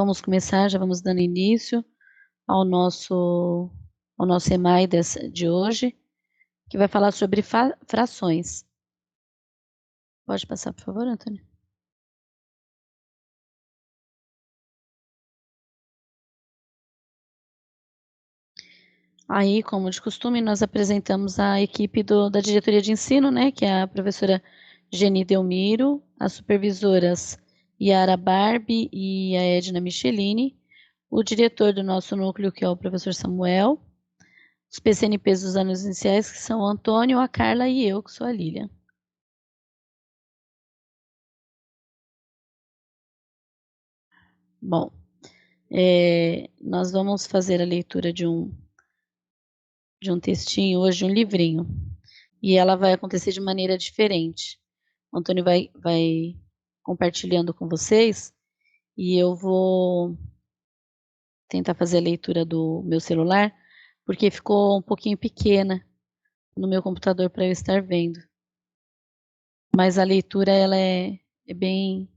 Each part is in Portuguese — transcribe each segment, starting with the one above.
vamos começar, já vamos dando início ao nosso EMAI de hoje, que vai falar sobre frações. Pode passar, por favor, Antônio? Aí, como de costume, nós apresentamos a equipe da diretoria de ensino, né, que é a professora Geni Delmiro, as supervisoras Yara Barbie e a Edna Michelini, o diretor do nosso núcleo, que é o professor Samuel, os PCNPs dos anos iniciais, que são o Antônio, a Carla e eu, que sou a Lilian. Bom, nós vamos fazer a leitura de um textinho hoje, um livrinho, e ela vai acontecer de maneira diferente. O Antônio vai compartilhando com vocês e eu vou tentar fazer a leitura do meu celular, porque ficou um pouquinho pequena no meu computador para eu estar vendo. Mas a leitura ela é bem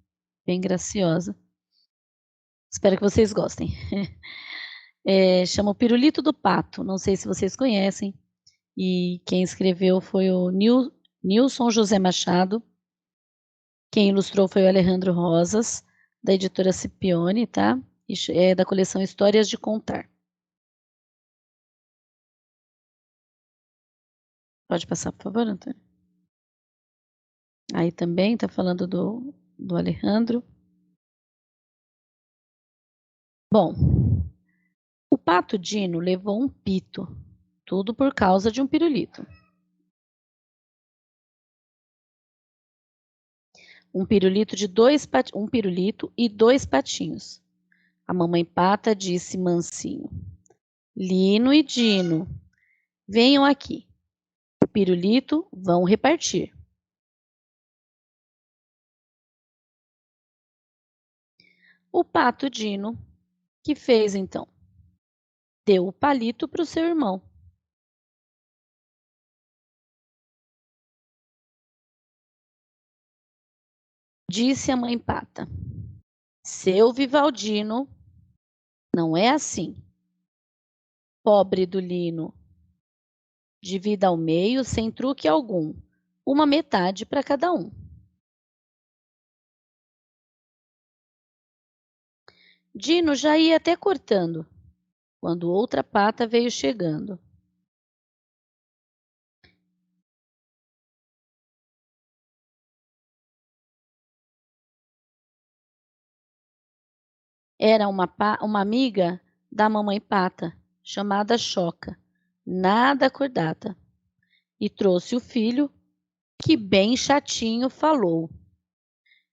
graciosa. Espero que vocês gostem. Chama O Pirulito do Pato, não sei se vocês conhecem, e quem escreveu foi o Nilson José Machado, quem ilustrou foi o Alejandro Rosas, da editora Scipione, tá? É da coleção Histórias de Contar. Pode passar, por favor, Antônio? Aí também está falando do Alejandro. Bom, o Pato Dino levou um pito, tudo por causa de um pirulito. Um pirulito e dois patinhos. A mamãe Pata disse mansinho: Lino e Dino, venham aqui. O pirulito vão repartir. O Pato Dino, que fez então? Deu o palito para o seu irmão. Disse a mãe Pata: Seu Vivaldino, não é assim. Pobre do Lino, divida ao meio sem truque algum, uma metade para cada um. Dino já ia até cortando, quando outra pata veio chegando. Era uma amiga da mamãe Pata, chamada Choca, nada acordada, e trouxe o filho, que bem chatinho falou: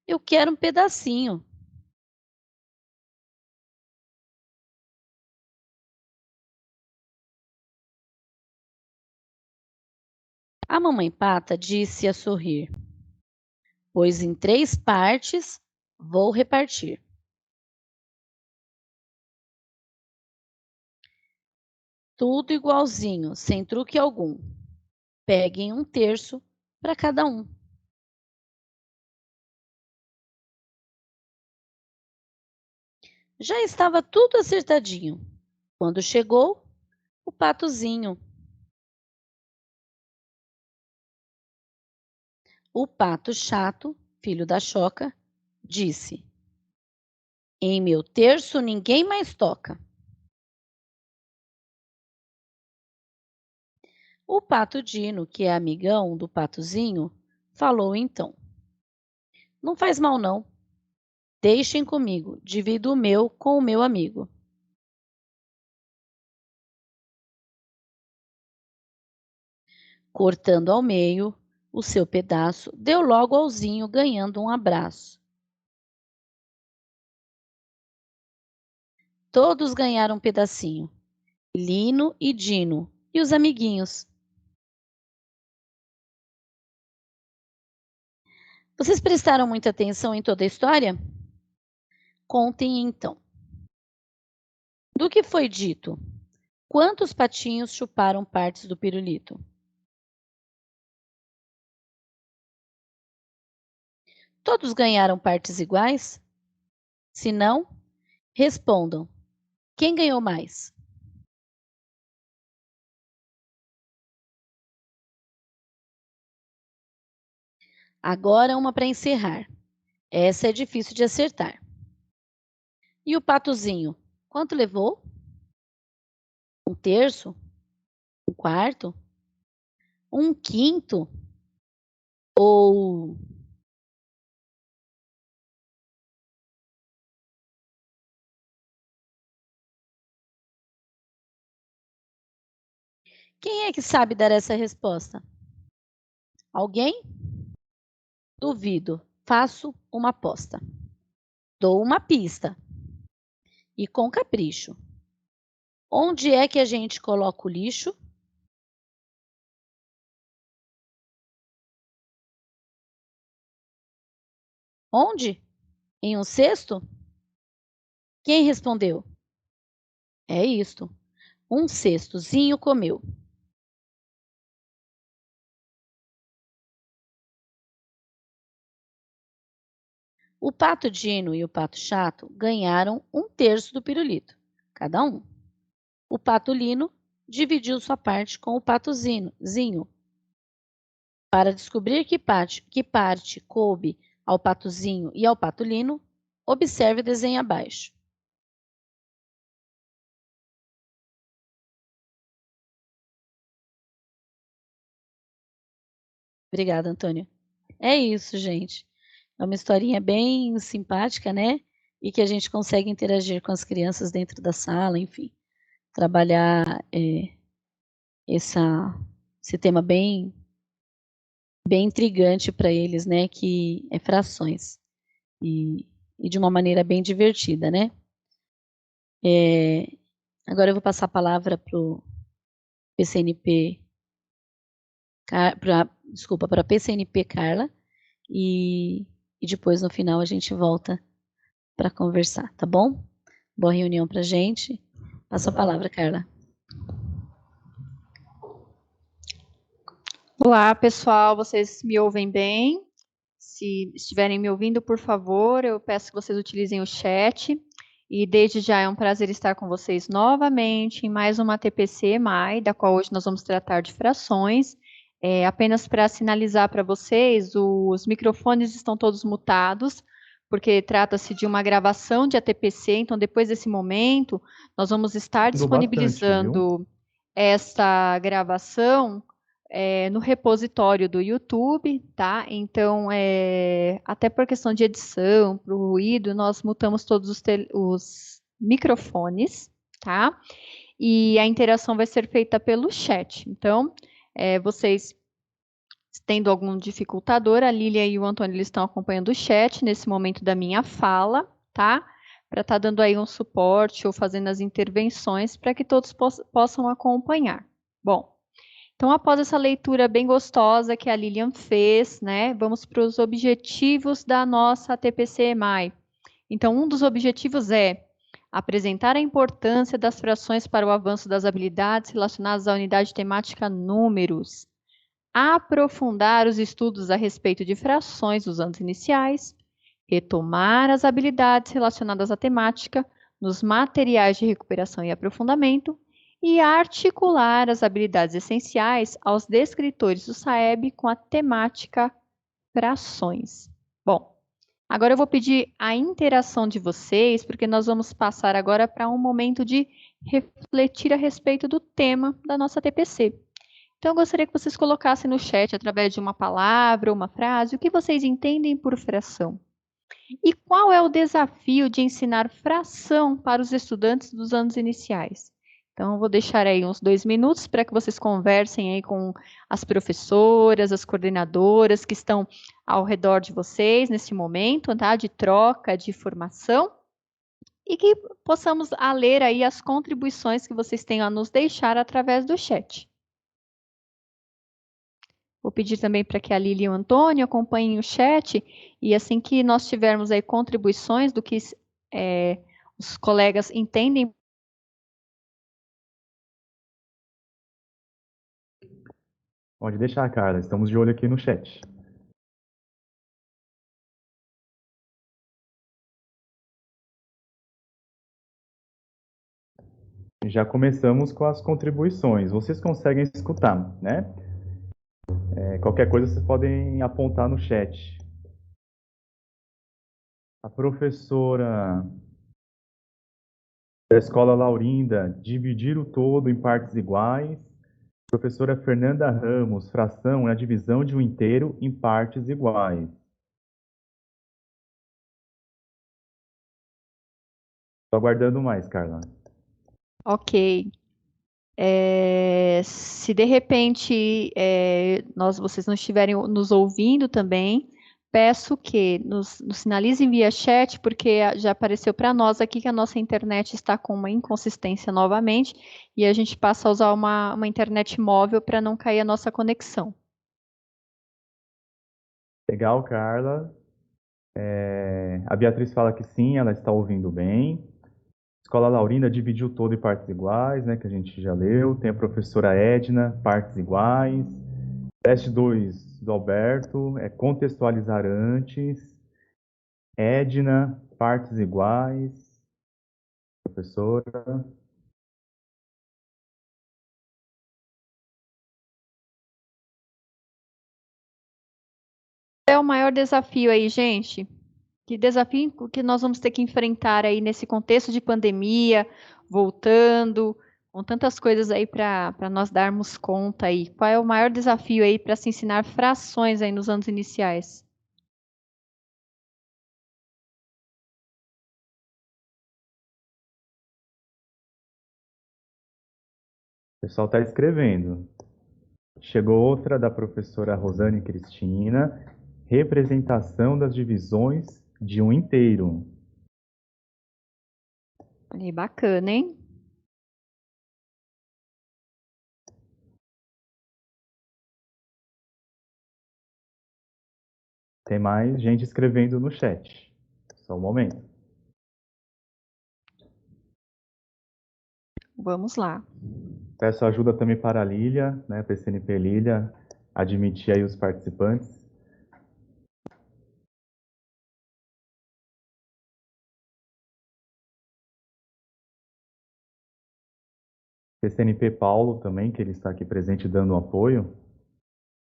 Eu quero um pedacinho. A mamãe Pata disse a sorrir: Pois em 3 partes vou repartir. Tudo igualzinho, sem truque algum. Peguem 1/3 para cada um. Já estava tudo acertadinho, quando chegou o patozinho. O pato chato, filho da Choca, disse: Em meu terço ninguém mais toca. O pato Dino, que é amigão do patozinho, falou então: Não faz mal não. Deixem comigo, divido o meu com o meu amigo. Cortando ao meio o seu pedaço, deu logo ao Zinho, ganhando um abraço. Todos ganharam um pedacinho, Lino e Dino, e os amiguinhos. Vocês prestaram muita atenção em toda a história? Contem então. Do que foi dito? Quantos patinhos chuparam partes do pirulito? Todos ganharam partes iguais? Se não, Respondam. Quem ganhou mais? Agora uma para encerrar. Essa é difícil de acertar. E o patozinho? Quanto levou? Um terço? Um quarto? Um quinto? Ou quem é que sabe dar essa resposta? Alguém? Duvido. Faço uma aposta. Dou uma pista. E com capricho. Onde é que a gente coloca o lixo? Onde? Em um cesto? Quem respondeu? É isto. Um cestozinho comeu. O pato Dino e o pato Chato ganharam um terço do pirulito, cada um. O pato Lino dividiu sua parte com o pato Zinho. Para descobrir que parte coube ao patozinho e ao pato Lino, observe o desenho abaixo. Obrigada, Antônio. É isso, gente. É uma historinha bem simpática, né? E que a gente consegue interagir com as crianças dentro da sala, enfim, trabalhar essa, esse tema bem intrigante para eles, né? Que é frações e de uma maneira bem divertida, né? Agora eu vou passar a palavra para o PCNP, para a PCNP Carla e depois no final a gente volta para conversar, tá bom? Boa reunião para gente. Passa a palavra, Carla. Olá, pessoal, vocês me ouvem bem? Se estiverem me ouvindo, por favor, eu peço que vocês utilizem o chat. E desde já é um prazer estar com vocês novamente em mais uma TPC MAI, da qual hoje nós vamos tratar de frações. Apenas para sinalizar para vocês, os microfones estão todos mutados, porque trata-se de uma gravação de ATPC, então depois desse momento, nós vamos estar disponibilizando esta gravação no repositório do YouTube, tá? Então, até por questão de edição, para o ruído, nós mutamos todos os microfones, tá? E a interação vai ser feita pelo chat. Então, vocês tendo algum dificultador, a Lília e o Antônio eles estão acompanhando o chat nesse momento da minha fala, tá? Para estar dando aí um suporte ou fazendo as intervenções para que todos possam acompanhar. Bom, então, após essa leitura bem gostosa que a Lilian fez, né, vamos para os objetivos da nossa TPC-EMAI. Então, um dos objetivos é apresentar a importância das frações para o avanço das habilidades relacionadas à unidade temática números, aprofundar os estudos a respeito de frações dos anos iniciais, retomar as habilidades relacionadas à temática nos materiais de recuperação e aprofundamento, e articular as habilidades essenciais aos descritores do SAEB com a temática frações. Bom, agora eu vou pedir a interação de vocês, porque nós vamos passar agora para um momento de refletir a respeito do tema da nossa TPC. Então, eu gostaria que vocês colocassem no chat, através de uma palavra ou uma frase, o que vocês entendem por fração. E qual é o desafio de ensinar fração para os estudantes dos anos iniciais? Então, eu vou deixar aí uns 2 minutos para que vocês conversem aí com as professoras, as coordenadoras que estão ao redor de vocês nesse momento, tá? De troca, de formação, e que possamos ler aí as contribuições que vocês têm a nos deixar através do chat. Vou pedir também para que a Lili e o Antônio acompanhem o chat, e assim que nós tivermos aí contribuições do que os colegas entendem. Pode deixar, Carla. Estamos de olho aqui no chat. já começamos com as contribuições. Vocês conseguem escutar, né? Qualquer coisa vocês podem apontar no chat. A professora da Escola Laurinda, dividir o todo em partes iguais. Professora Fernanda Ramos, fração é a divisão de um inteiro em partes iguais. Estou aguardando mais, Carla. Ok. Se de repente vocês não estiverem nos ouvindo também, peço que nos sinalizem via chat, porque já apareceu para nós aqui que a nossa internet está com uma inconsistência novamente, e a gente passa a usar uma internet móvel para não cair a nossa conexão. Legal, Carla. A Beatriz fala que sim, ela está ouvindo bem. Escola Laurinda dividiu todo em partes iguais, né, que a gente já leu. Tem a professora Edna, partes iguais. Teste 2 do Alberto, contextualizar antes. Edna, partes iguais. Professora. É o maior desafio aí, gente? Que desafio que nós vamos ter que enfrentar aí nesse contexto de pandemia, voltando, com tantas coisas aí para nós darmos conta aí. Qual é o maior desafio aí para se ensinar frações aí nos anos iniciais? O pessoal está escrevendo. Chegou outra da professora Rosane Cristina. Representação das divisões de um inteiro. Olha aí, bacana, hein? Tem mais gente escrevendo no chat. Só um momento. Vamos lá. Peço ajuda também para a Lília, né, PCNP Lília, admitir aí os participantes. PCNP Paulo também, que ele está aqui presente dando apoio.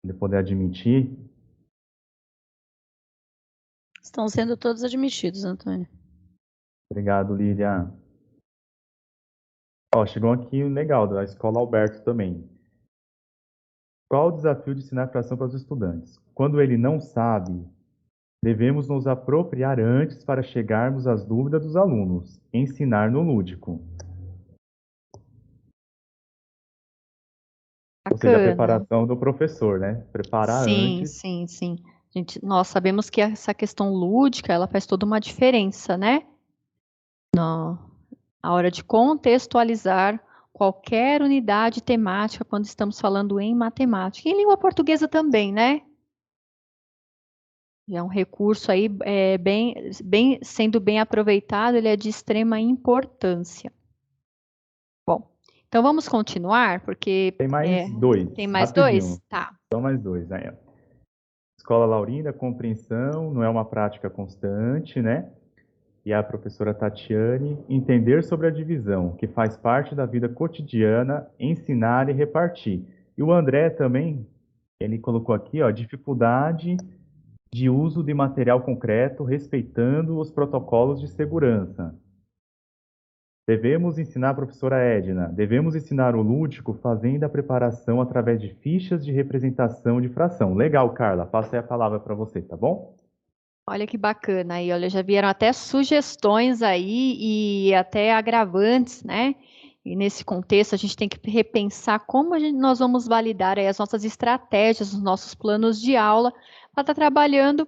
Ele poder admitir. Estão sendo todos admitidos, Antônio. Obrigado, Lília. Ó, chegou aqui o legal, da Escola Alberto também. Qual o desafio de ensinar fração para os estudantes? Quando ele não sabe, devemos nos apropriar antes para chegarmos às dúvidas dos alunos. Ensinar no lúdico. Ou seja, a Bacana. preparação do professor, né? Preparar Sim, antes. sim, sim. Nós sabemos que essa questão lúdica, ela faz toda uma diferença, né? A hora de contextualizar qualquer unidade temática quando estamos falando em matemática. E em língua portuguesa também, né? É um recurso aí sendo bem aproveitado, ele é de extrema importância. Bom, então vamos continuar, porque Tem mais dois. tem mais rapidinho. dois? Tá. Só mais dois, né? Escola Laurinda, compreensão, não é uma prática constante, né? E a professora Tatiane, entender sobre a divisão, que faz parte da vida cotidiana, ensinar e repartir. E o André também, ele colocou aqui, ó, dificuldade de uso de material concreto, respeitando os protocolos de segurança. Devemos ensinar a professora Edna, devemos ensinar o lúdico fazendo a preparação através de fichas de representação de fração. Legal, Carla, passo aí a palavra para você, tá bom? Olha que bacana aí, olha, já vieram até sugestões aí e até agravantes, né? E nesse contexto a gente tem que repensar como nós vamos validar aí as nossas estratégias, os nossos planos de aula para estar trabalhando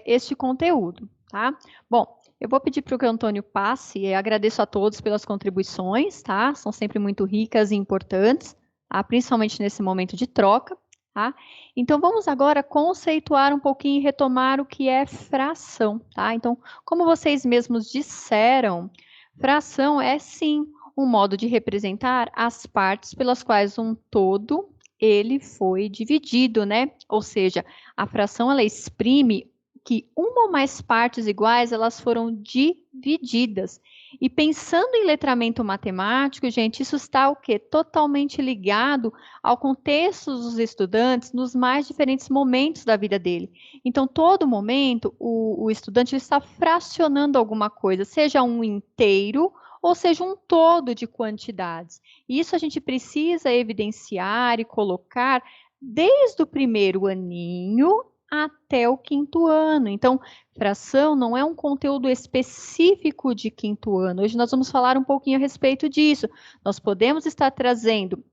este conteúdo, tá? Bom, eu vou pedir para que o Antônio passe e agradeço a todos pelas contribuições, tá? São sempre muito ricas e importantes, tá? Principalmente nesse momento de troca, tá? Então, vamos agora conceituar um pouquinho e retomar o que é fração, tá? Então, como vocês mesmos disseram, fração é, sim, um modo de representar as partes pelas quais um todo ele foi dividido, né? Ou seja, a fração ela exprime que uma ou mais partes iguais elas foram divididas. E pensando em letramento matemático, gente, isso está o quê? Totalmente ligado ao contexto dos estudantes nos mais diferentes momentos da vida dele. Então, todo momento, o estudante está fracionando alguma coisa, seja um inteiro ou seja um todo de quantidades. Isso a gente precisa evidenciar e colocar desde o primeiro aninho até o quinto ano. Então, fração não é um conteúdo específico de quinto ano. Hoje nós vamos falar um pouquinho a respeito disso. Nós podemos estar trazendo,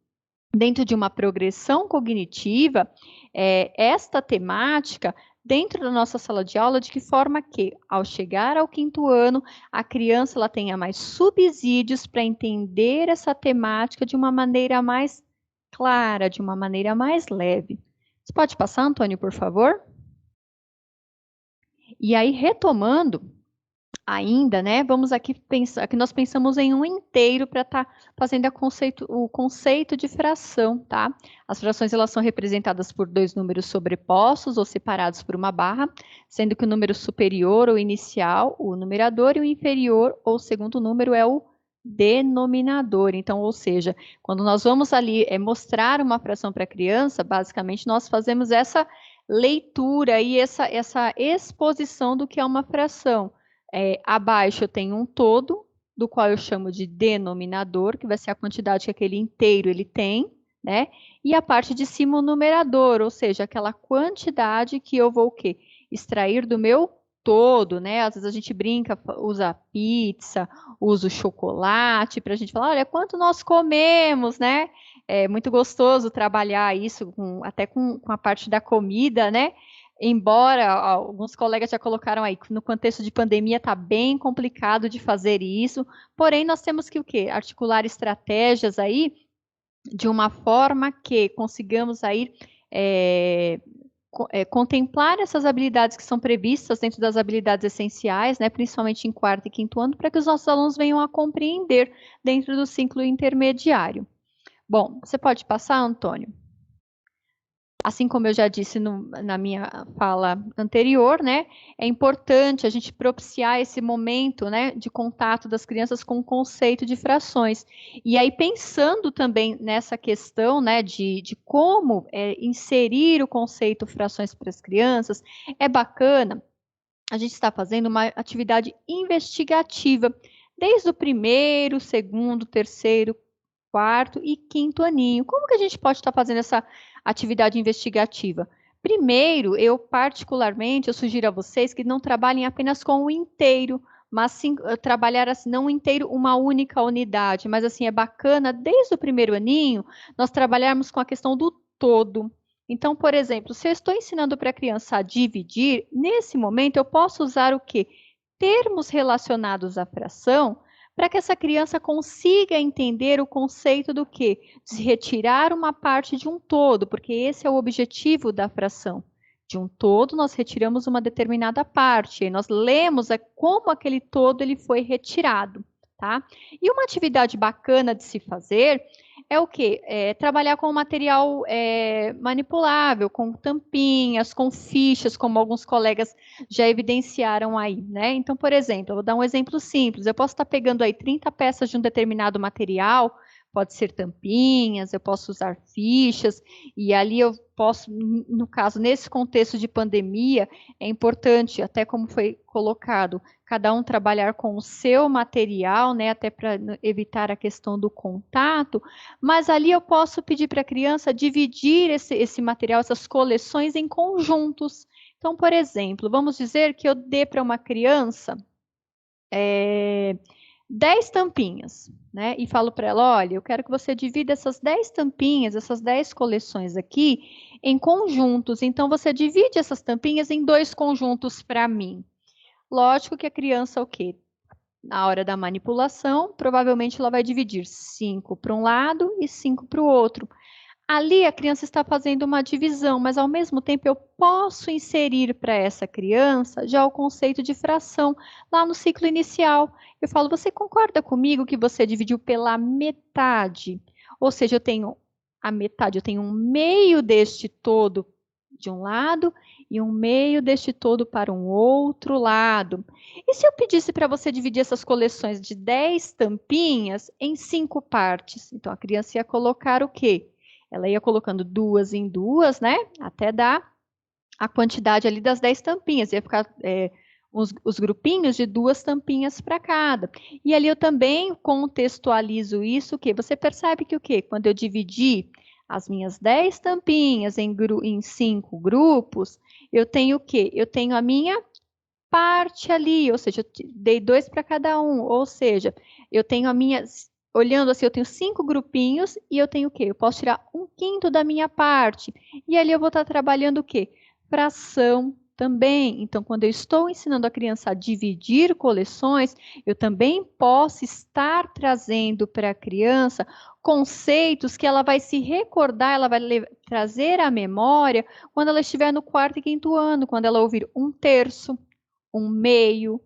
dentro de uma progressão cognitiva, esta temática dentro da nossa sala de aula, de que forma que, ao chegar ao quinto ano, a criança ela tenha mais subsídios para entender essa temática de uma maneira mais clara, de uma maneira mais leve. Você pode passar, Antônio, por favor? E aí, retomando ainda, né, vamos aqui pensar, aqui nós pensamos em um inteiro para estar fazendo o conceito de fração, tá? As frações, elas são representadas por dois números sobrepostos ou separados por uma barra, sendo que o número superior ou inicial, o numerador, e o inferior ou segundo número é o denominador. Então, ou seja, quando nós vamos ali mostrar uma fração para a criança, basicamente nós fazemos essa leitura e essa exposição do que é uma fração. Abaixo eu tenho um todo, do qual eu chamo de denominador, que vai ser a quantidade que aquele inteiro ele tem, né? E a parte de cima o numerador, ou seja, aquela quantidade que eu vou o quê? Extrair do meu todo, né? Às vezes a gente brinca, usa pizza, usa o chocolate, para a gente falar, olha, quanto nós comemos, né? É muito gostoso trabalhar isso até com a parte da comida, né? Embora alguns colegas já colocaram aí que no contexto de pandemia está bem complicado de fazer isso, porém nós temos que o quê? Articular estratégias aí de uma forma que consigamos aí contemplar essas habilidades que são previstas dentro das habilidades essenciais, né, principalmente em quarto e quinto ano, para que os nossos alunos venham a compreender dentro do ciclo intermediário. Bom, você pode passar, Antônio? Assim como eu já disse na minha fala anterior, né, é importante a gente propiciar esse momento, né, de contato das crianças com o conceito de frações. E aí, pensando também nessa questão, né, de como inserir o conceito frações para as crianças, é bacana a gente estar fazendo uma atividade investigativa, desde o primeiro, segundo, terceiro, quarto e quinto aninho. Como que a gente pode estar fazendo essa atividade investigativa? Primeiro, eu particularmente, eu sugiro a vocês que não trabalhem apenas com o inteiro, mas sim trabalhar assim, não o inteiro, uma única unidade, mas assim, é bacana, desde o primeiro aninho, nós trabalharmos com a questão do todo. Então, por exemplo, se eu estou ensinando para a criança a dividir, nesse momento eu posso usar o quê? Termos relacionados à fração, para que essa criança consiga entender o conceito do quê? De retirar uma parte de um todo, porque esse é o objetivo da fração. De um todo, nós retiramos uma determinada parte, e nós lemos como aquele todo ele foi retirado, tá? E uma atividade bacana de se fazer é o quê? Trabalhar com material manipulável, com tampinhas, com fichas, como alguns colegas já evidenciaram aí, né? Então, por exemplo, eu vou dar um exemplo simples. Eu posso estar pegando aí 30 peças de um determinado material, pode ser tampinhas, eu posso usar fichas, e ali eu posso, no caso, nesse contexto de pandemia, é importante, até como foi colocado, cada um trabalhar com o seu material, né, até para evitar a questão do contato, mas ali eu posso pedir para a criança dividir esse material, essas coleções em conjuntos. Então, por exemplo, vamos dizer que eu dê para uma criança 10 tampinhas, né? E falo para ela, olha, eu quero que você divida essas 10 tampinhas, essas 10 coleções aqui, em conjuntos. Então, você divide essas tampinhas em 2 conjuntos para mim. Lógico que a criança, o quê? Na hora da manipulação, provavelmente ela vai dividir 5 para um lado e 5 para o outro. Ali a criança está fazendo uma divisão, mas ao mesmo tempo eu posso inserir para essa criança já o conceito de fração lá no ciclo inicial. Eu falo, você concorda comigo que você dividiu pela metade? Ou seja, eu tenho a metade, eu tenho um meio deste todo de um lado e 1/2 deste todo para um outro lado. E se eu pedisse para você dividir essas coleções de 10 tampinhas em 5 partes? Então, a criança ia colocar o quê? Ela ia colocando 2 em 2, né? Até dar a quantidade ali das 10 tampinhas. Ia ficar os grupinhos de 2 tampinhas para cada. E ali eu também contextualizo isso, o quê? Você percebe que o quê? Quando eu dividi as minhas 10 tampinhas em 5 grupos, eu tenho o quê? Eu tenho a minha parte ali, ou seja, eu dei 2 para cada um, ou seja, eu tenho a minha, olhando assim, eu tenho 5 grupinhos e eu tenho o quê? Eu posso tirar 1/5 da minha parte, e ali eu vou estar trabalhando o quê? Fração também. Então, quando eu estou ensinando a criança a dividir coleções, eu também posso estar trazendo para a criança conceitos que ela vai se recordar, ela vai trazer à memória quando ela estiver no 4º e 5º ano, quando ela ouvir 1/3, 1/2,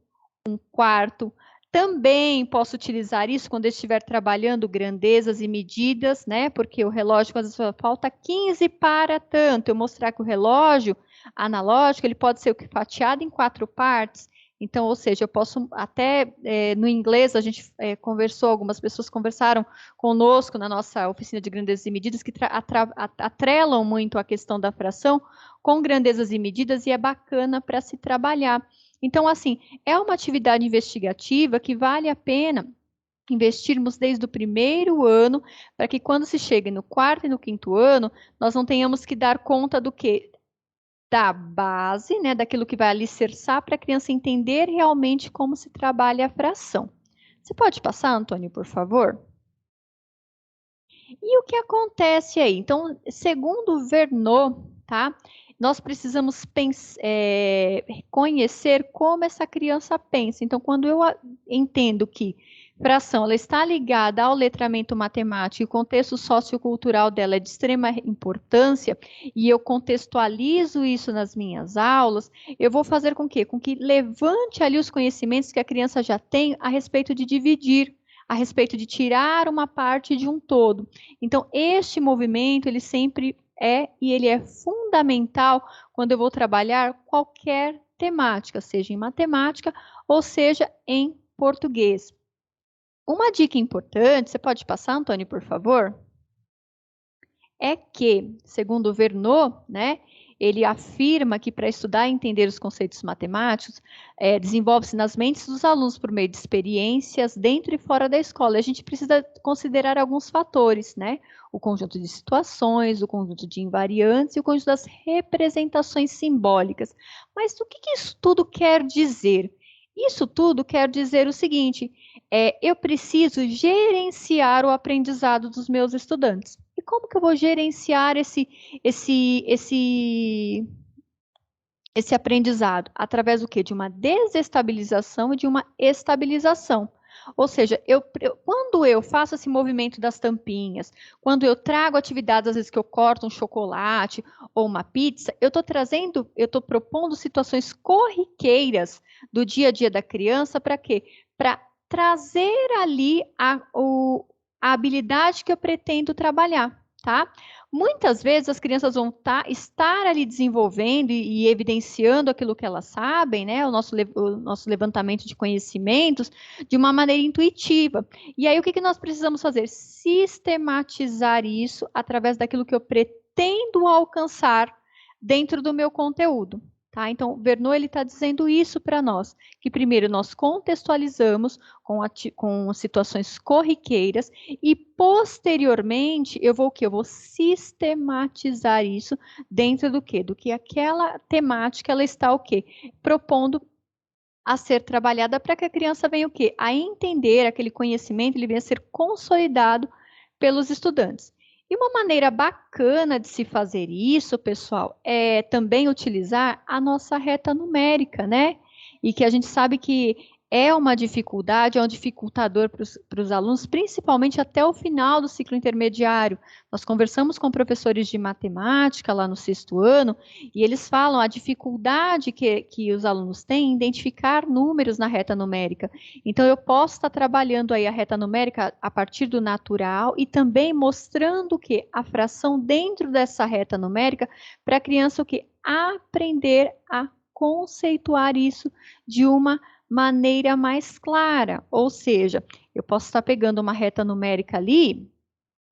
1/4. Também posso utilizar isso quando eu estiver trabalhando grandezas e medidas, né? Porque o relógio, às vezes, falta 15 para tanto. Eu mostrar que o relógio analógico, ele pode ser fatiado em 4 partes. Então, ou seja, eu posso até, no inglês, a gente conversou, algumas pessoas conversaram conosco na nossa oficina de grandezas e medidas, que atrelam muito a questão da fração com grandezas e medidas, e é bacana para se trabalhar. Então, assim, é uma atividade investigativa que vale a pena investirmos desde o 1º ano, para que quando se chegue no 4º e no 5º ano, nós não tenhamos que dar conta do quê? Da base, né, daquilo que vai alicerçar para a criança entender realmente como se trabalha a fração. Você pode passar, Antônio, por favor? E o que acontece aí? Então, segundo o Verneau, tá? Nós precisamos conhecer como essa criança pensa. Então, quando eu entendo que fração ela está ligada ao letramento matemático e o contexto sociocultural dela é de extrema importância, e eu contextualizo isso nas minhas aulas, eu vou fazer com que levante ali os conhecimentos que a criança já tem a respeito de dividir, a respeito de tirar uma parte de um todo. Então, este movimento, ele sempre e ele é fundamental quando eu vou trabalhar qualquer temática, seja em matemática ou seja em português. Uma dica importante, você pode passar, Antônio, por favor? É que, segundo o Verneau, né, ele afirma que para estudar e entender os conceitos matemáticos, desenvolve-se nas mentes dos alunos por meio de experiências dentro e fora da escola. A gente precisa considerar alguns fatores, né? O conjunto de situações, o conjunto de invariantes e o conjunto das representações simbólicas. Mas o que isso tudo quer dizer? Isso tudo quer dizer o seguinte, eu preciso gerenciar o aprendizado dos meus estudantes. E como que eu vou gerenciar esse aprendizado? Através do quê? De uma desestabilização e de uma estabilização. Ou seja, quando eu faço esse movimento das tampinhas, quando eu trago atividades, às vezes que eu corto um chocolate ou uma pizza, eu estou propondo situações corriqueiras do dia a dia da criança para quê? Para trazer ali a habilidade que eu pretendo trabalhar, tá? Muitas vezes as crianças vão estar ali desenvolvendo e evidenciando aquilo que elas sabem, né? O nosso levantamento de conhecimentos de uma maneira intuitiva. E aí o que nós precisamos fazer? Sistematizar isso através daquilo que eu pretendo alcançar dentro do meu conteúdo. Tá? Então, Verneau está dizendo isso para nós, que primeiro nós contextualizamos com situações corriqueiras e posteriormente eu vou o quê? Eu vou sistematizar isso dentro do quê? Do que aquela temática ela está o quê? Propondo a ser trabalhada para que a criança venha o quê? A entender aquele conhecimento, ele venha a ser consolidado pelos estudantes. E uma maneira bacana de se fazer isso, pessoal, é também utilizar a nossa reta numérica, né? E que a gente sabe que é uma dificuldade, é um dificultador para os alunos, principalmente até o final do ciclo intermediário. Nós conversamos com professores de matemática lá no 6º ano, e eles falam a dificuldade que os alunos têm em identificar números na reta numérica. Então, eu posso estar trabalhando aí a reta numérica a partir do natural e também mostrando o quê? A fração dentro dessa reta numérica para a criança o quê? aprender a conceituar isso de uma maneira mais clara. Ou seja, eu posso estar pegando uma reta numérica ali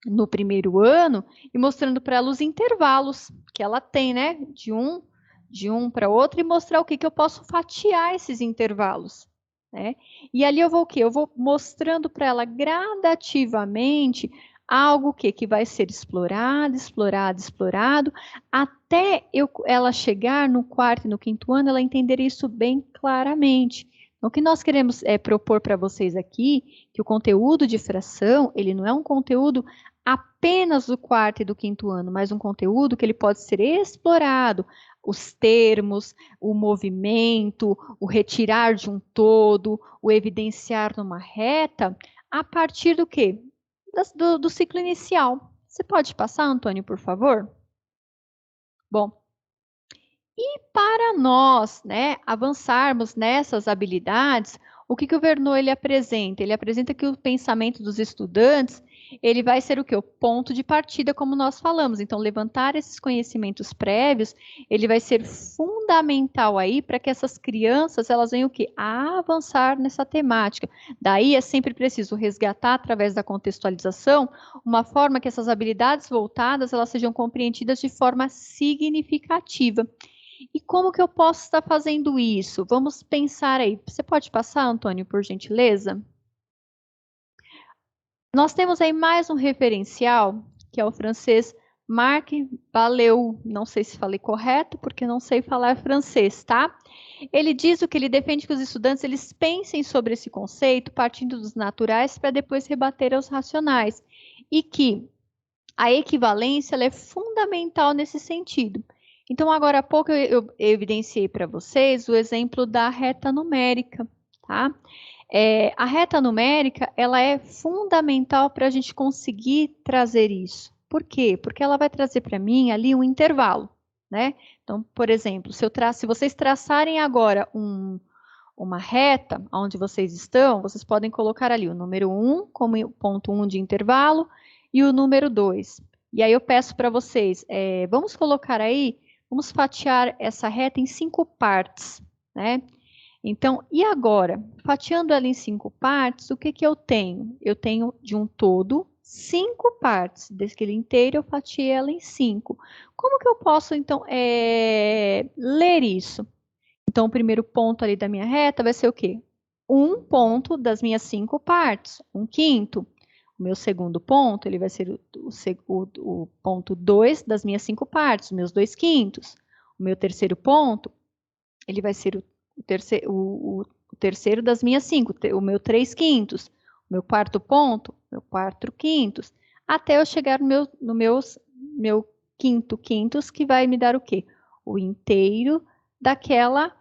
no primeiro ano e mostrando para ela os intervalos que ela tem, né? De um para outro e mostrar o que eu posso fatiar esses intervalos. Né? E ali eu vou o quê? Eu vou mostrando para ela gradativamente algo que vai ser explorado, explorado, explorado, até ela chegar no quarto e no quinto ano, ela entender isso bem claramente. Então, o que nós queremos propor para vocês aqui, que o conteúdo de fração, ele não é um conteúdo apenas do quarto e do quinto ano, mas um conteúdo que ele pode ser explorado, os termos, o movimento, o retirar de um todo, o evidenciar numa reta, a partir do quê? Do ciclo inicial. Você pode passar, Antônio, por favor? Bom, e para nós, né, avançarmos nessas habilidades, o que o Vernon ele apresenta? Ele apresenta que o pensamento dos estudantes ele vai ser o quê? O ponto de partida, como nós falamos. Então, levantar esses conhecimentos prévios, ele vai ser fundamental aí para que essas crianças, elas venham o quê? A avançar nessa temática. Daí é sempre preciso resgatar, através da contextualização, uma forma que essas habilidades voltadas, elas sejam compreendidas de forma significativa. E como que eu posso estar fazendo isso? Vamos pensar aí. Você pode passar, Antônio, por gentileza? Nós temos aí mais um referencial, que é o francês Marc Vallée. Não sei se falei correto, porque não sei falar francês, tá? Ele diz o que ele defende que os estudantes eles pensem sobre esse conceito, partindo dos naturais, para depois rebater aos racionais. E que a equivalência ela é fundamental nesse sentido. Então, agora há pouco eu evidenciei para vocês o exemplo da reta numérica, tá? A reta numérica, ela é fundamental para a gente conseguir trazer isso. Por quê? Porque ela vai trazer para mim ali um intervalo, né? Então, por exemplo, se vocês traçarem agora uma reta onde vocês estão, vocês podem colocar ali o número 1 como ponto 1 de intervalo e o número 2. E aí eu peço para vocês, vamos colocar aí, vamos fatiar essa reta em 5 partes, né? Então, e agora? Fatiando ela em 5 partes, o que eu tenho? Eu tenho de um todo 5 partes. Daquele inteiro, eu fatiei ela em 5. Como que eu posso, então, ler isso? Então, o primeiro ponto ali da minha reta vai ser o quê? Um ponto das minhas 5 partes, 1/5. O meu segundo ponto, ele vai ser o ponto 2 das minhas 5 partes, os meus 2/5. O meu terceiro ponto, ele vai ser o terceiro das minhas 5, o meu 3/5. O meu quarto ponto, meu 4/5. Até eu chegar no meu quinto quintos, que vai me dar o quê? O inteiro daquela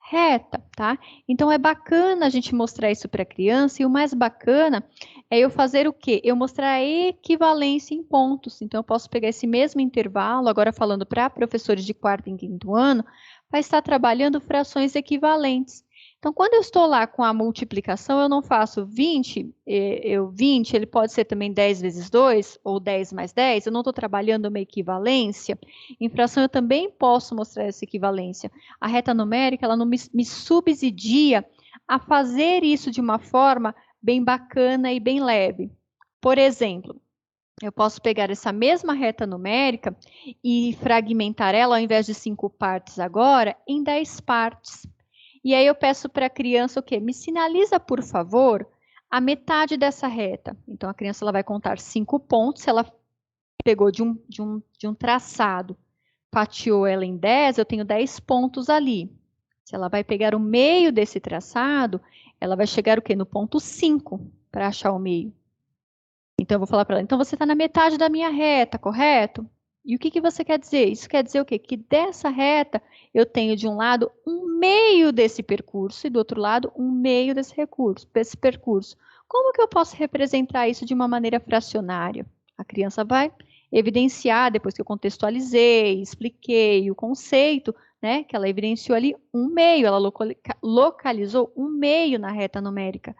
reta, tá? Então, é bacana a gente mostrar isso para a criança, e o mais bacana é eu fazer o quê? Eu mostrar a equivalência em pontos. Então, eu posso pegar esse mesmo intervalo, agora falando para professores de quarto e quinto ano, vai estar trabalhando frações equivalentes. Então, quando eu estou lá com a multiplicação, eu não faço 20, 20, ele pode ser também 10 vezes 2, ou 10 mais 10, eu não estou trabalhando uma equivalência. Em fração, eu também posso mostrar essa equivalência. A reta numérica, ela não me subsidia a fazer isso de uma forma bem bacana e bem leve. Por exemplo, eu posso pegar essa mesma reta numérica e fragmentar ela, ao invés de 5 partes agora, em 10 partes. E aí eu peço para a criança o quê? Me sinaliza, por favor, a metade dessa reta. Então, a criança ela vai contar 5 pontos. Se ela pegou de um traçado, fatiou ela em 10, eu tenho 10 pontos ali. Se ela vai pegar o meio desse traçado, ela vai chegar o quê? No ponto 5, para achar o meio. Então, eu vou falar para ela, então você está na metade da minha reta, correto? E o que você quer dizer? Isso quer dizer o quê? Que dessa reta, eu tenho de um lado um meio desse percurso e do outro lado um meio desse percurso. Como que eu posso representar isso de uma maneira fracionária? A criança vai evidenciar, depois que eu contextualizei, expliquei o conceito, né, que ela evidenciou ali um meio, ela localizou um meio na reta numérica.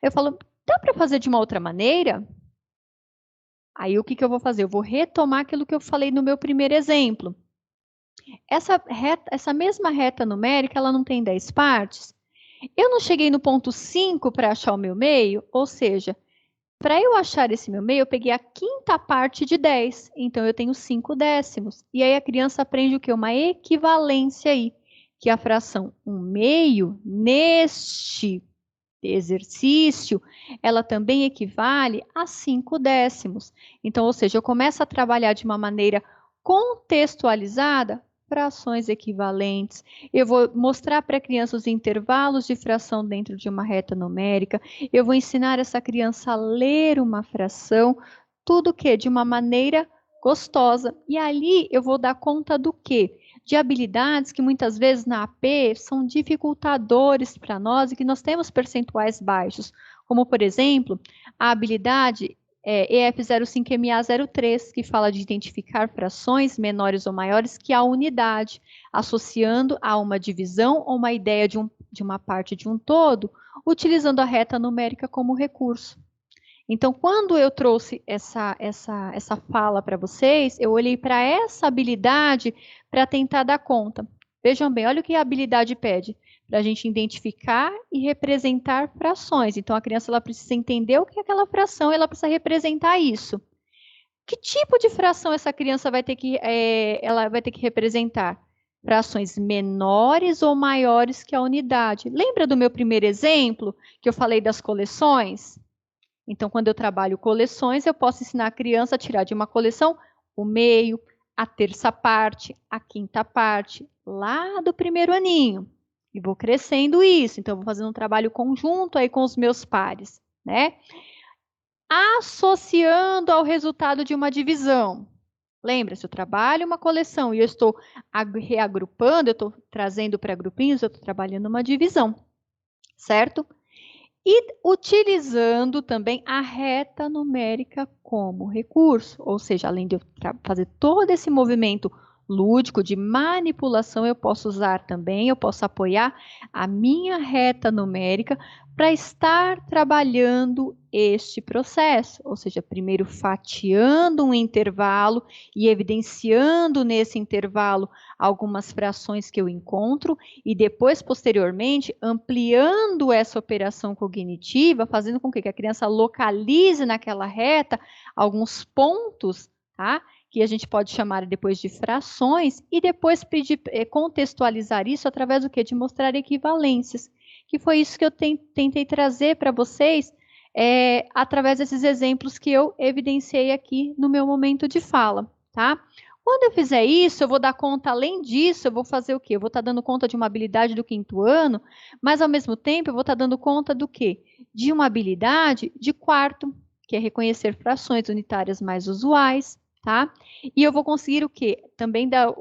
Eu falo, dá para fazer de uma outra maneira? Aí, o que eu vou fazer? Eu vou retomar aquilo que eu falei no meu primeiro exemplo. Essa mesma reta numérica, ela não tem 10 partes? Eu não cheguei no ponto 5 para achar o meu meio, ou seja, para eu achar esse meu meio, eu peguei a quinta parte de 10, então eu tenho 5 décimos. E aí a criança aprende o quê? Uma equivalência aí, que a fração 1/2, neste exercício, ela também equivale a 5 décimos. Então, ou seja, eu começo a trabalhar de uma maneira contextualizada frações equivalentes. Eu vou mostrar para a criança os intervalos de fração dentro de uma reta numérica. Eu vou ensinar essa criança a ler uma fração, tudo que de uma maneira gostosa. E ali eu vou dar conta do quê? De habilidades que muitas vezes na AP são dificultadores para nós e que nós temos percentuais baixos, como por exemplo, a habilidade EF05MA03, que fala de identificar frações menores ou maiores que a unidade, associando a uma divisão ou uma ideia de uma parte de um todo, utilizando a reta numérica como recurso. Então, quando eu trouxe essa fala para vocês, eu olhei para essa habilidade para tentar dar conta. Vejam bem, olha o que a habilidade pede. Para a gente identificar e representar frações. Então, a criança ela precisa entender o que é aquela fração, ela precisa representar isso. Que tipo de fração essa criança vai ter ela vai ter que representar? Frações menores ou maiores que a unidade. Lembra do meu primeiro exemplo, que eu falei das coleções? Então, quando eu trabalho coleções, eu posso ensinar a criança a tirar de uma coleção o meio, a terça parte, a quinta parte, lá do primeiro aninho. E vou crescendo isso. Então, eu vou fazendo um trabalho conjunto aí com os meus pares, né? Associando ao resultado de uma divisão. Lembra, se eu trabalho uma coleção e eu estou reagrupando, eu estou trazendo para grupinhos, eu estou trabalhando uma divisão, certo? E utilizando também a reta numérica como recurso, ou seja, além de eu fazer todo esse movimento lúdico de manipulação, eu posso usar também, eu posso apoiar a minha reta numérica para estar trabalhando este processo, ou seja, primeiro fatiando um intervalo e evidenciando nesse intervalo algumas frações que eu encontro e depois, posteriormente, ampliando essa operação cognitiva, fazendo com que a criança localize naquela reta alguns pontos, tá? Que a gente pode chamar depois de frações, e depois contextualizar isso através do quê? De mostrar equivalências, que foi isso que eu tentei trazer para vocês através desses exemplos que eu evidenciei aqui no meu momento de fala, tá? Quando eu fizer isso, eu vou dar conta, além disso, eu vou fazer o quê? Eu vou estar dando conta de uma habilidade do quinto ano, mas ao mesmo tempo eu vou estar dando conta do quê? De uma habilidade de quarto, que é reconhecer frações unitárias mais usuais, tá? E eu vou conseguir o quê? Também dar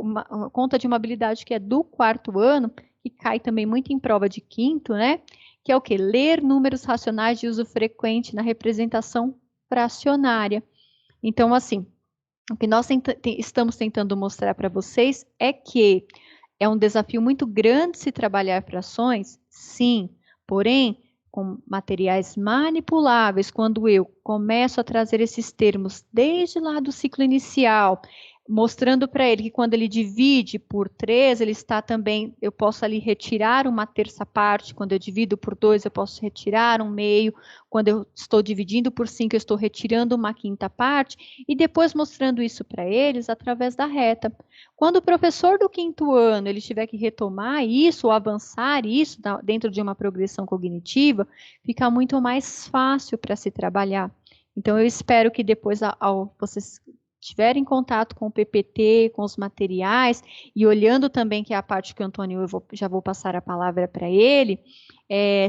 conta de uma habilidade que é do quarto ano, que cai também muito em prova de quinto, né? Que é o quê? Ler números racionais de uso frequente na representação fracionária. Então, assim, o que nós estamos tentando mostrar para vocês é que é um desafio muito grande se trabalhar frações, sim, porém, com materiais manipuláveis, quando eu começo a trazer esses termos desde lá do ciclo inicial, mostrando para ele que quando ele divide por 3, ele está também, eu posso ali retirar uma terça parte, quando eu divido por 2, eu posso retirar um meio, quando eu estou dividindo por 5, eu estou retirando uma quinta parte, e depois mostrando isso para eles através da reta. Quando o professor do quinto ano ele tiver que retomar isso ou avançar isso dentro de uma progressão cognitiva, fica muito mais fácil para se trabalhar. Então, eu espero que depois, ao vocês tiverem contato com o PPT, com os materiais, e olhando também, que é a parte que o Antônio, já vou passar a palavra para ele,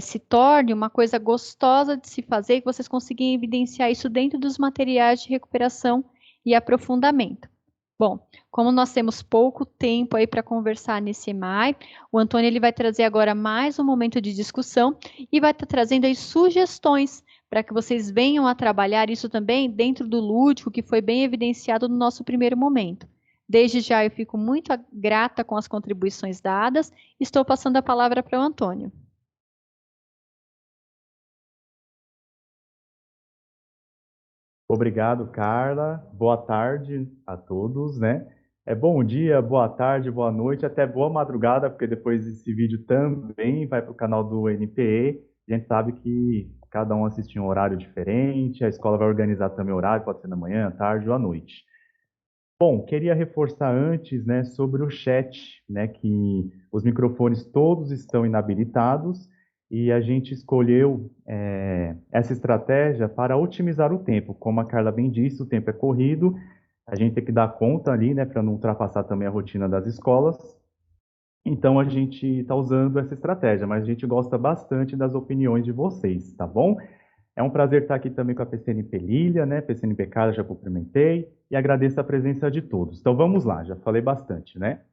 se torne uma coisa gostosa de se fazer, que vocês conseguem evidenciar isso dentro dos materiais de recuperação e aprofundamento. Bom, como nós temos pouco tempo aí para conversar nesse EMAI, o Antônio ele vai trazer agora mais um momento de discussão e vai estar trazendo aí sugestões para que vocês venham a trabalhar isso também dentro do lúdico, que foi bem evidenciado no nosso primeiro momento. Desde já eu fico muito grata com as contribuições dadas. Estou passando a palavra para o Antônio. Obrigado, Carla. Boa tarde a todos, né? Bom dia, boa tarde, boa noite, até boa madrugada, porque depois esse vídeo também vai para o canal do NPE. A gente sabe que cada um assiste em um horário diferente, a escola vai organizar também o horário, pode ser na manhã, à tarde ou à noite. Bom, queria reforçar antes, né, sobre o chat, né, que os microfones todos estão inabilitados e a gente escolheu essa estratégia para otimizar o tempo. Como a Carla bem disse, o tempo é corrido, a gente tem que dar conta ali, né, para não ultrapassar também a rotina das escolas. Então a gente está usando essa estratégia, mas a gente gosta bastante das opiniões de vocês, tá bom? É um prazer estar aqui também com a PCNP Lília, né? PCNP Carla, já cumprimentei, e agradeço a presença de todos. Então vamos lá, já falei bastante, né?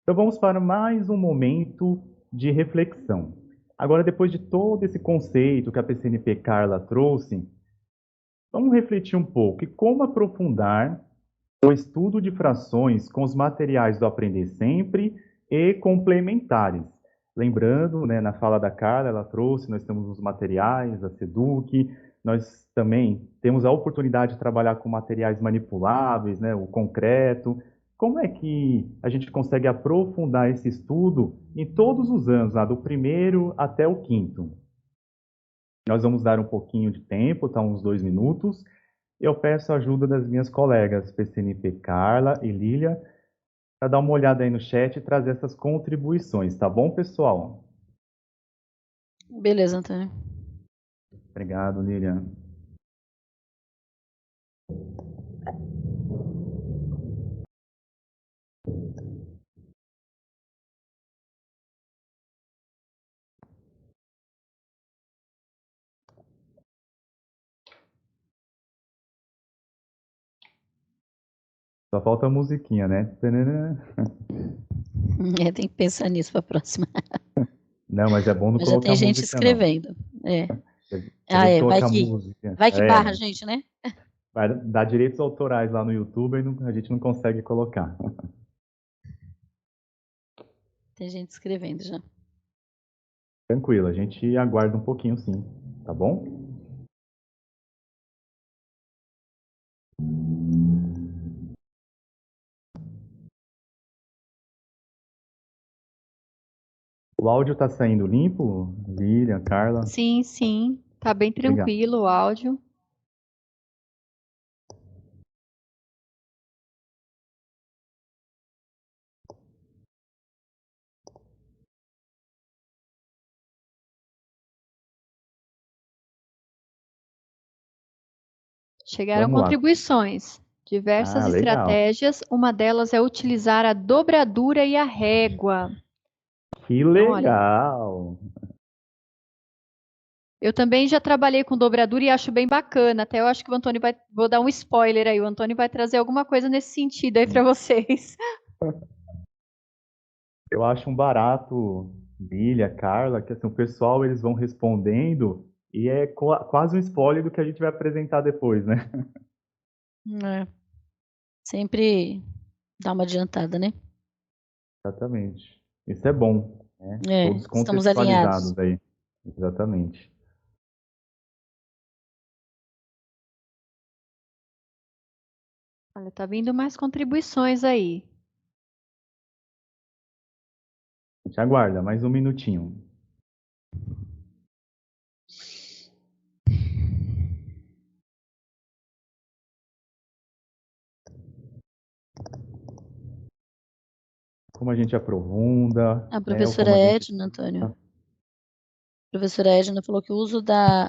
Então vamos para mais um momento de reflexão. Agora, depois de todo esse conceito que a PCNP Carla trouxe, vamos refletir um pouco e como aprofundar o estudo de frações com os materiais do Aprender Sempre e complementares. Lembrando, né, na fala da Carla, ela trouxe, nós temos os materiais, a SEDUC, nós também temos a oportunidade de trabalhar com materiais manipuláveis, né, o concreto. Como é que a gente consegue aprofundar esse estudo em todos os anos, lá do primeiro até o quinto? Nós vamos dar um pouquinho de tempo, tá, uns 2 minutos. Eu peço a ajuda das minhas colegas PCNP Carla e Lília para dar uma olhada aí no chat e trazer essas contribuições, tá bom, pessoal? Beleza, Antônio. Obrigado, Lília. Só falta a musiquinha, né? Tanana. Tem que pensar nisso para a próxima. Não, mas é bom não Mas já colocar tem gente música, não. escrevendo. É. Se a gente Vai colocar que, música, vai que barra a gente, né? vai dar direitos autorais lá no YouTube e a gente não consegue colocar. Tem gente escrevendo já. Tranquilo, a gente aguarda um pouquinho sim, tá bom? O áudio tá saindo limpo? Lília, Carla? Sim, sim. Tá bem Obrigado. tranquilo o áudio. Chegaram Vamos lá. contribuições. Diversas Ah, legal. estratégias. Uma delas é utilizar a dobradura e a régua. Que Então, olha, legal! eu também já trabalhei com dobradura e acho bem bacana. Até eu acho que o Antônio vai. Vou dar um spoiler aí. O Antônio vai trazer alguma coisa nesse sentido aí para vocês. Eu acho um barato, Bíblia, Carla, que assim, o pessoal eles vão respondendo e é quase um spoiler do que a gente vai apresentar depois, né? É. Sempre dá uma adiantada, né? Exatamente. Isso é bom, né? Todos Estamos alinhados. contextualizados aí. Exatamente. Olha, tá vindo mais contribuições aí. A gente aguarda mais um minutinho. Como a gente aprofunda, A né? Ou professora como a gente... Edna, Antônio. A professora Edna falou que o uso da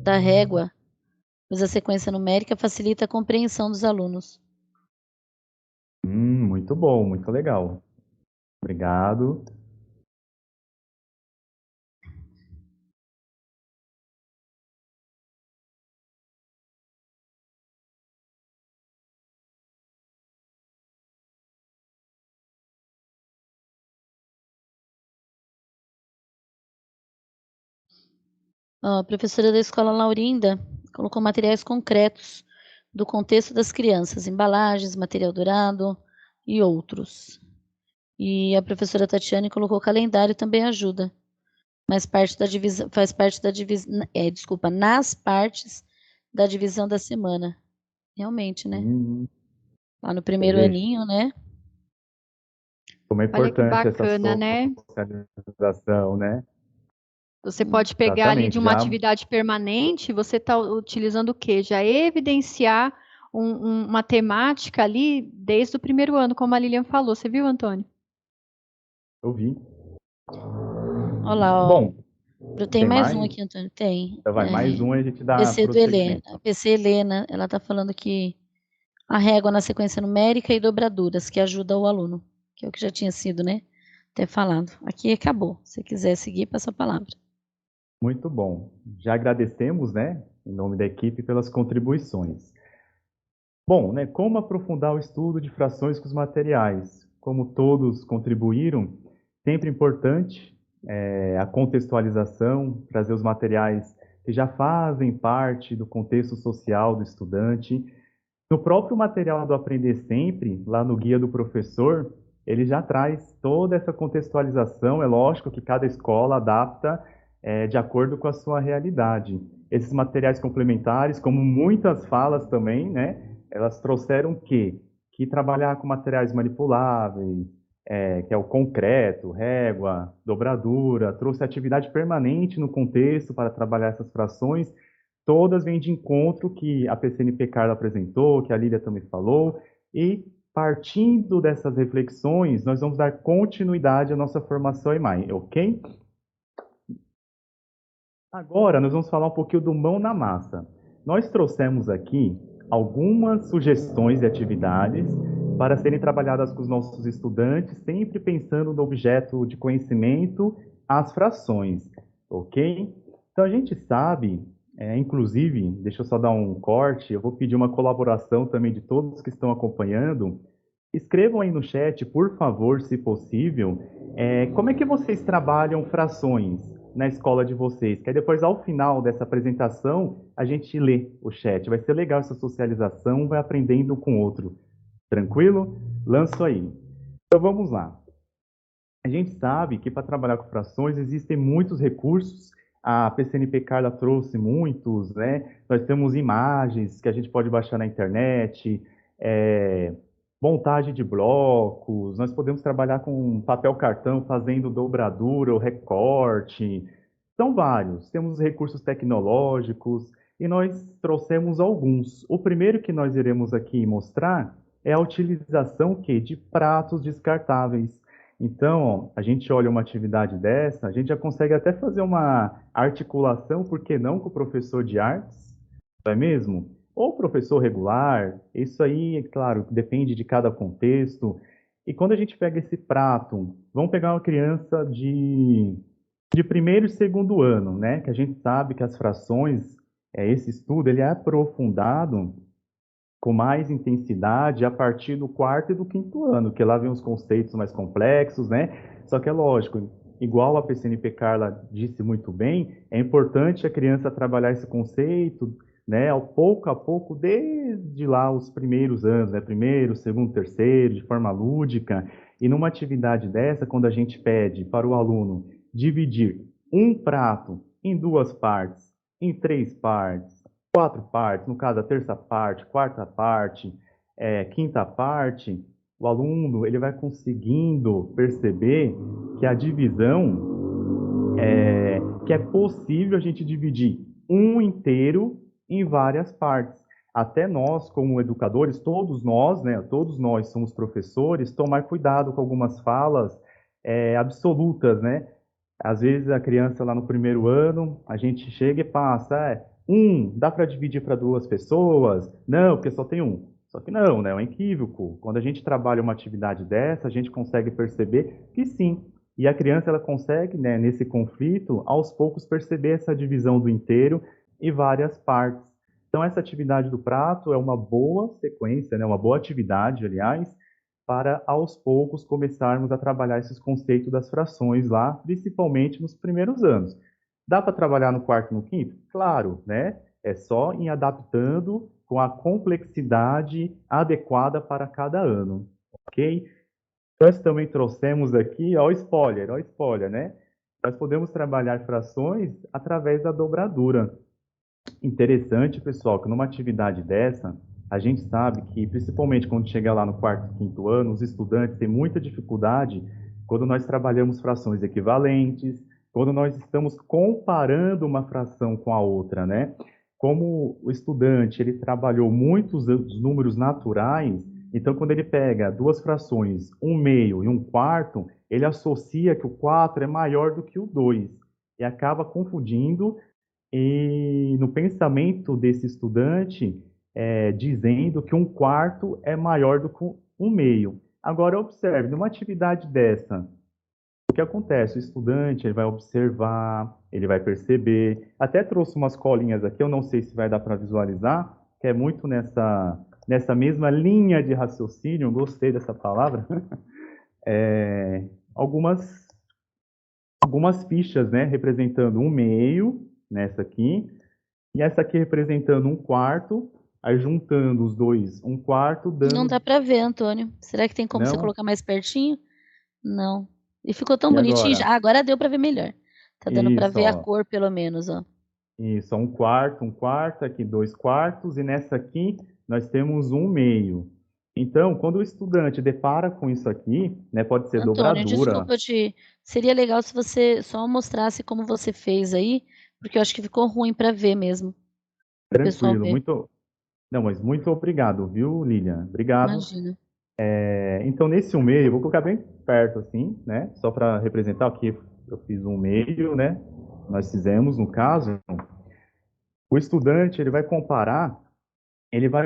régua, pois a sequência numérica facilita a compreensão dos alunos. Muito bom, muito legal. Obrigado. A professora da escola Laurinda colocou materiais concretos do contexto das crianças, embalagens, material dourado e outros. E a professora Tatiane colocou calendário também ajuda, mas faz parte da divisão, desculpa, nas partes da divisão da semana. Realmente, né? lá no primeiro aninho, né? Como é Olha que importante essa bacana, né? socialização, né? Você pode pegar ali de Exatamente, uma já atividade permanente, você está utilizando o quê? Já evidenciar uma temática ali desde o primeiro ano, como a Lilian falou. Você viu, Antônio? eu vi. Olha lá, ó. Bom, Tem tem mais um mais? aqui, Antônio. Tem. Então vai, mais um e a gente dá PC do Helena. prosseguimento. PC Helena, ela está falando que a régua na sequência numérica e dobraduras, que ajuda o aluno, que é o que já tinha sido, né? Até falado. Aqui acabou. Se quiser seguir, passa a palavra. Muito bom. Já agradecemos, né, em nome da equipe, pelas contribuições. Bom, né, como aprofundar o estudo de frações com os materiais? Como todos contribuíram, sempre importante a contextualização, trazer os materiais que já fazem parte do contexto social do estudante. No próprio material do Aprender Sempre, lá no guia do professor, ele já traz toda essa contextualização. É lógico que cada escola adapta de acordo com a sua realidade. Esses materiais complementares, como muitas falas também, né, elas trouxeram o quê? Que trabalhar com materiais manipuláveis, que é o concreto, régua, dobradura, trouxe atividade permanente no contexto para trabalhar essas frações. Todas vêm de encontro que a PCNP Carla apresentou, que a Lília também falou, e partindo dessas reflexões, nós vamos dar continuidade à nossa formação EMAI, ok? Agora, nós vamos falar um pouquinho do mão na massa. Nós trouxemos aqui algumas sugestões de atividades para serem trabalhadas com os nossos estudantes, sempre pensando no objeto de conhecimento, as frações, ok? Então, a gente sabe, inclusive, deixa eu só dar um corte, eu vou pedir uma colaboração também de todos que estão acompanhando. Escrevam aí no chat, por favor, se possível, como é que vocês trabalham frações na escola de vocês? Que aí depois, ao final dessa apresentação, a gente lê o chat. Vai ser legal essa socialização, vai aprendendo com o outro. Tranquilo? Lanço aí. Então vamos lá. A gente sabe que para trabalhar com frações existem muitos recursos. A PCNP Carla trouxe muitos, né? Nós temos imagens que a gente pode baixar na internet, montagem de blocos, nós podemos trabalhar com papel cartão fazendo dobradura ou recorte. São vários. Temos os recursos tecnológicos e nós trouxemos alguns. O primeiro que nós iremos aqui mostrar é a utilização de pratos descartáveis. Então, ó, a gente olha uma atividade dessa, a gente já consegue até fazer uma articulação, por que não, com o professor de artes, não é mesmo? Ou professor regular, isso aí, é claro, depende de cada contexto. E quando a gente pega esse prato, vamos pegar uma criança de primeiro e segundo ano, né? Que a gente sabe que as frações, esse estudo, ele é aprofundado com mais intensidade a partir do quarto e do quinto ano, que lá vem os conceitos mais complexos, né? Só que é lógico, igual a PCNP Carla disse muito bem, é importante a criança trabalhar esse conceito, né, ao pouco a pouco, desde lá os primeiros anos, né, primeiro, segundo, terceiro, de forma lúdica. E numa atividade dessa, quando a gente pede para o aluno dividir um prato em duas partes, em três partes, quatro partes, no caso a terça parte, quarta parte, quinta parte, o aluno ele vai conseguindo perceber que a divisão que é possível a gente dividir um inteiro em várias partes. Até nós, como educadores, todos nós, né, todos nós somos professores, tomar cuidado com algumas falas absolutas, né? Às vezes a criança lá no primeiro ano, a gente chega e passa, dá para dividir para duas pessoas? Não, porque só tem um. Só que não, né? É um equívoco. Quando a gente trabalha uma atividade dessa, a gente consegue perceber que sim. E a criança ela consegue, né, nesse conflito, aos poucos perceber essa divisão do inteiro e várias partes. Então essa atividade do prato é uma boa sequência, né, uma boa atividade, aliás, para aos poucos começarmos a trabalhar esses conceitos das frações lá, principalmente nos primeiros anos. Dá para trabalhar no quarto e no quinto? Claro, né? É só ir adaptando com a complexidade adequada para cada ano, ok? Nós também trouxemos aqui, ó o spoiler, né? Nós podemos trabalhar frações através da dobradura. Interessante, pessoal, que numa atividade dessa, A gente sabe que, principalmente quando chega lá no quarto, quinto ano, os estudantes têm muita dificuldade quando nós trabalhamos frações equivalentes, quando nós estamos comparando uma fração com a outra, né? Como o estudante ele trabalhou muitos os números naturais, então quando ele pega duas frações, um meio e um quarto, ele associa que o 4 é maior do que o 2 e acaba confundindo e no pensamento desse estudante, dizendo que um quarto é maior do que um meio. Agora, observe, numa atividade dessa, o que acontece? O estudante ele vai observar, ele vai perceber. Até trouxe umas colinhas aqui, eu não sei se vai dar para visualizar, que é muito nessa mesma linha de raciocínio, gostei dessa palavra. Algumas algumas fichas, né, representando um meio, nessa aqui, e essa aqui representando um quarto, aí juntando os dois, um quarto, Não dando... dá para ver, Antônio. Será que tem como você Não? colocar mais pertinho? Não. E ficou tão E bonitinho já. agora? Agora deu para ver melhor. Tá dando para Isso, ver a ó. cor, pelo menos, ó. Isso, um quarto, aqui dois quartos, e nessa aqui nós temos um meio. Então, quando o estudante depara com isso aqui, né, pode ser Antônio, dobradura, desculpa te. Seria legal se você só mostrasse como você fez aí, porque eu acho que ficou ruim para ver mesmo, para o pessoal tranquilo, ver. muito... Não, mas muito obrigado, viu, Lilian? Obrigado. Imagina. Então, nesse um meio, eu vou colocar bem perto, assim, né? Só para representar aqui, eu fiz um meio, né? Nós fizemos, no caso, o estudante, ele vai comparar, ele vai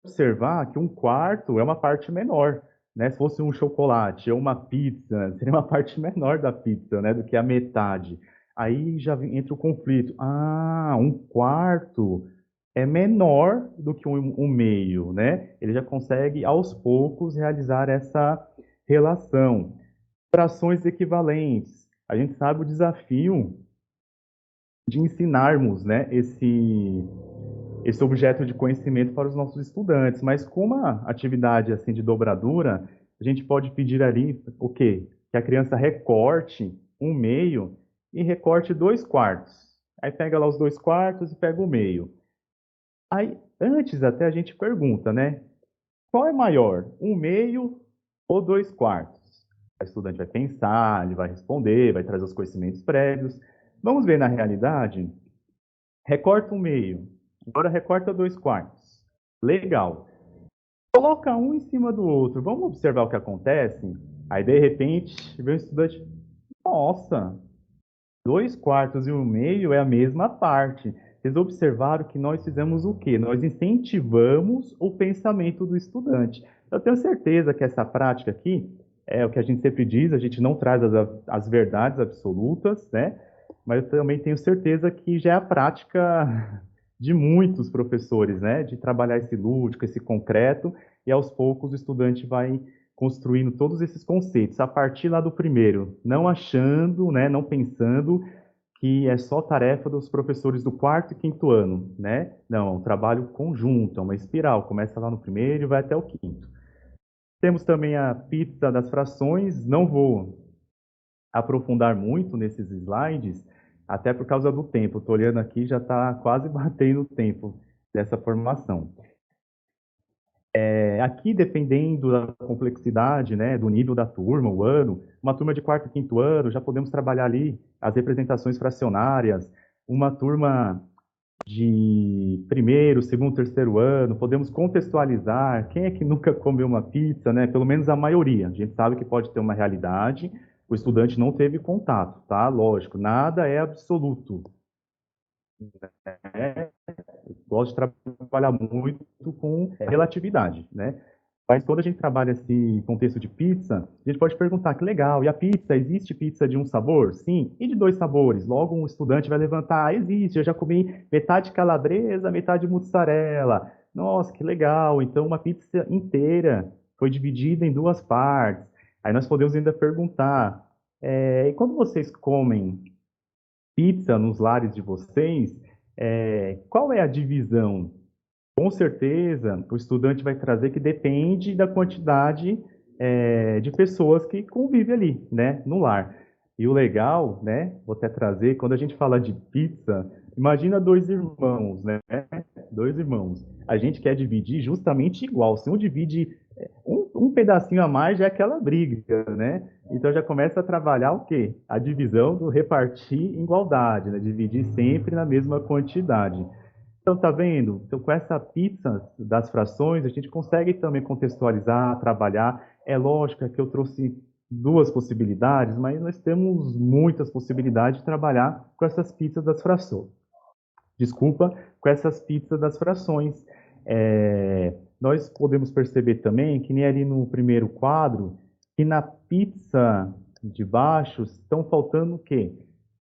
observar que um quarto é uma parte menor, né? Se fosse um chocolate ou uma pizza, seria uma parte menor da pizza, né? Do que a metade. Aí já entra o conflito. Ah, um quarto é menor do que um meio, né? Ele já consegue, aos poucos, realizar essa relação. Frações equivalentes. A gente sabe o desafio de ensinarmos, né, esse objeto de conhecimento para os nossos estudantes, mas com uma atividade assim de dobradura, a gente pode pedir ali o quê? Que a criança recorte um meio e recorte dois quartos. Aí pega lá os dois quartos e pega o meio. Aí, antes até a gente pergunta, né? Qual é maior, um meio ou dois quartos? O estudante vai pensar, ele vai responder, vai trazer os conhecimentos prévios. Vamos ver na realidade. Recorta um meio, agora recorta dois quartos. Legal. Coloca um em cima do outro. Vamos observar o que acontece? Aí, de repente, vem o estudante. Nossa, dois quartos e um meio é a mesma parte. Vocês observaram que nós fizemos o quê? Nós incentivamos o pensamento do estudante. Eu tenho certeza que essa prática aqui é o que a gente sempre diz, a gente não traz as verdades absolutas, né? Mas eu também tenho certeza que já é a prática de muitos professores, né? De trabalhar esse lúdico, esse concreto, e aos poucos o estudante vai construindo todos esses conceitos, a partir lá do primeiro, não achando, né, não pensando que é só tarefa dos professores do quarto e quinto ano, né? Não, é um trabalho conjunto, é uma espiral, começa lá no primeiro e vai até o quinto. Temos também a pizza das frações, não vou aprofundar muito nesses slides, até por causa do tempo, estou olhando aqui, já está quase batendo o tempo dessa formação. Aqui, dependendo da complexidade, né, do nível da turma, o ano, uma turma de quarto e quinto ano, já podemos trabalhar ali as representações fracionárias, uma turma de primeiro, segundo, terceiro ano, podemos contextualizar quem é que nunca comeu uma pizza, né? Pelo menos a maioria. A gente sabe que pode ter uma realidade, o estudante não teve contato, tá? Lógico, nada é absoluto, né? Gosto de trabalhar muito com relatividade, né? Mas quando a gente trabalha esse contexto de pizza, a gente pode perguntar que legal, e a pizza, existe pizza de um sabor? Sim. E de dois sabores? Logo um estudante vai levantar, existe, eu já comi metade calabresa, metade mussarela. Nossa, que legal, então uma pizza inteira foi dividida em duas partes. Aí nós podemos ainda perguntar, e quando vocês comem pizza nos lares de vocês, qual é a divisão? Com certeza, o estudante vai trazer que depende da quantidade de pessoas que convivem ali, né, no lar. E o legal, né, vou até trazer, quando a gente fala de pizza, Imagina dois irmãos, né? Dois irmãos. A gente quer dividir justamente igual. Se um divide um pedacinho a mais, já é aquela briga, né? Então já começa a trabalhar o quê? A divisão do repartir em igualdade, né? Dividir sempre na mesma quantidade. Então, tá vendo? Então, com essa pizza das frações, a gente consegue também contextualizar, trabalhar. É lógico que eu trouxe duas possibilidades, mas nós temos muitas possibilidades de trabalhar com essas pizzas das frações. Desculpa, com essas pizzas das frações. Nós podemos perceber também que nem ali no primeiro quadro, que na pizza de baixo estão faltando o quê?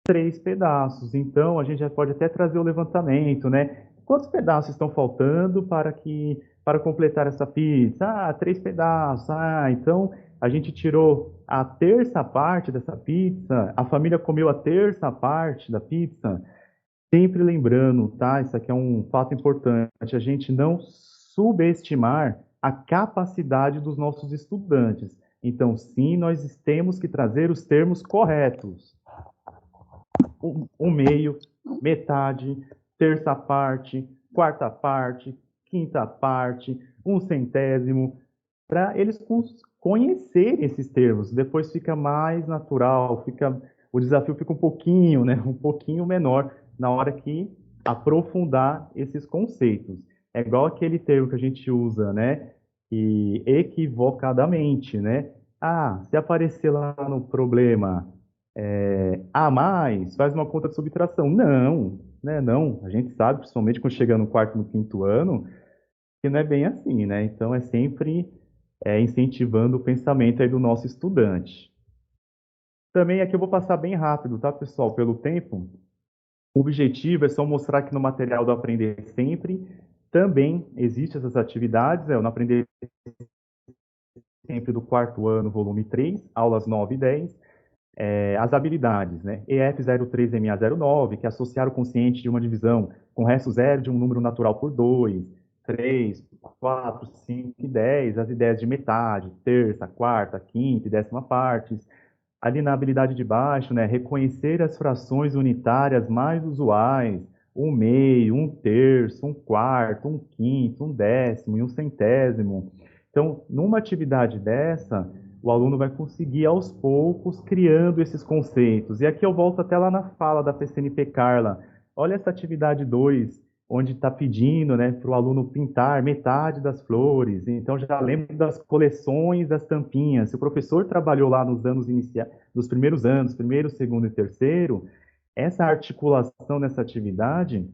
3 pedaços. Então, a gente já pode até trazer o levantamento, né? Quantos pedaços estão faltando para completar essa pizza? Ah, 3 pedaços. Ah, então a gente tirou a terça parte dessa pizza, a família comeu a terça parte da pizza. Sempre lembrando, tá? Isso aqui é um fato importante, a gente não subestimar a capacidade dos nossos estudantes. Então, sim, nós temos que trazer os termos corretos. Um meio, metade, terça parte, quarta parte, quinta parte, um centésimo, para eles conhecerem esses termos. Depois fica mais natural, o desafio fica um pouquinho, né, um pouquinho menor na hora que aprofundar esses conceitos. É igual aquele termo que a gente usa, né, e equivocadamente, né? Ah, se aparecer lá no problema a mais, faz uma conta de subtração. Não, né? Não. A gente sabe, principalmente quando chega no quarto, no quinto ano, que não é bem assim, né? Então é sempre incentivando o pensamento aí do nosso estudante. Também aqui eu vou passar bem rápido, tá, pessoal? Pelo tempo. O objetivo é só mostrar que no material do Aprender Sempre também existem essas atividades, no Aprender Sempre do quarto ano, volume 3, aulas 9 e 10. As habilidades, né? EF03MA09, que é associar o consciente de uma divisão com resto zero de um número natural por 2, 3, 4, 5 e 10, as ideias de metade, terça, quarta, quinta e décima partes. Ali na habilidade de baixo, né? Reconhecer as frações unitárias mais usuais, um meio, um terço, um quarto, um quinto, um décimo e um centésimo. Então, numa atividade dessa, o aluno vai conseguir, aos poucos, criando esses conceitos. E aqui eu volto até lá na fala da PCNP Carla. Olha essa atividade 2, onde está pedindo, né, para o aluno pintar metade das flores. Então, já lembro das coleções das tampinhas. Se o professor trabalhou lá nos anos iniciais, nos primeiros anos, primeiro, segundo e terceiro, essa articulação nessa atividade,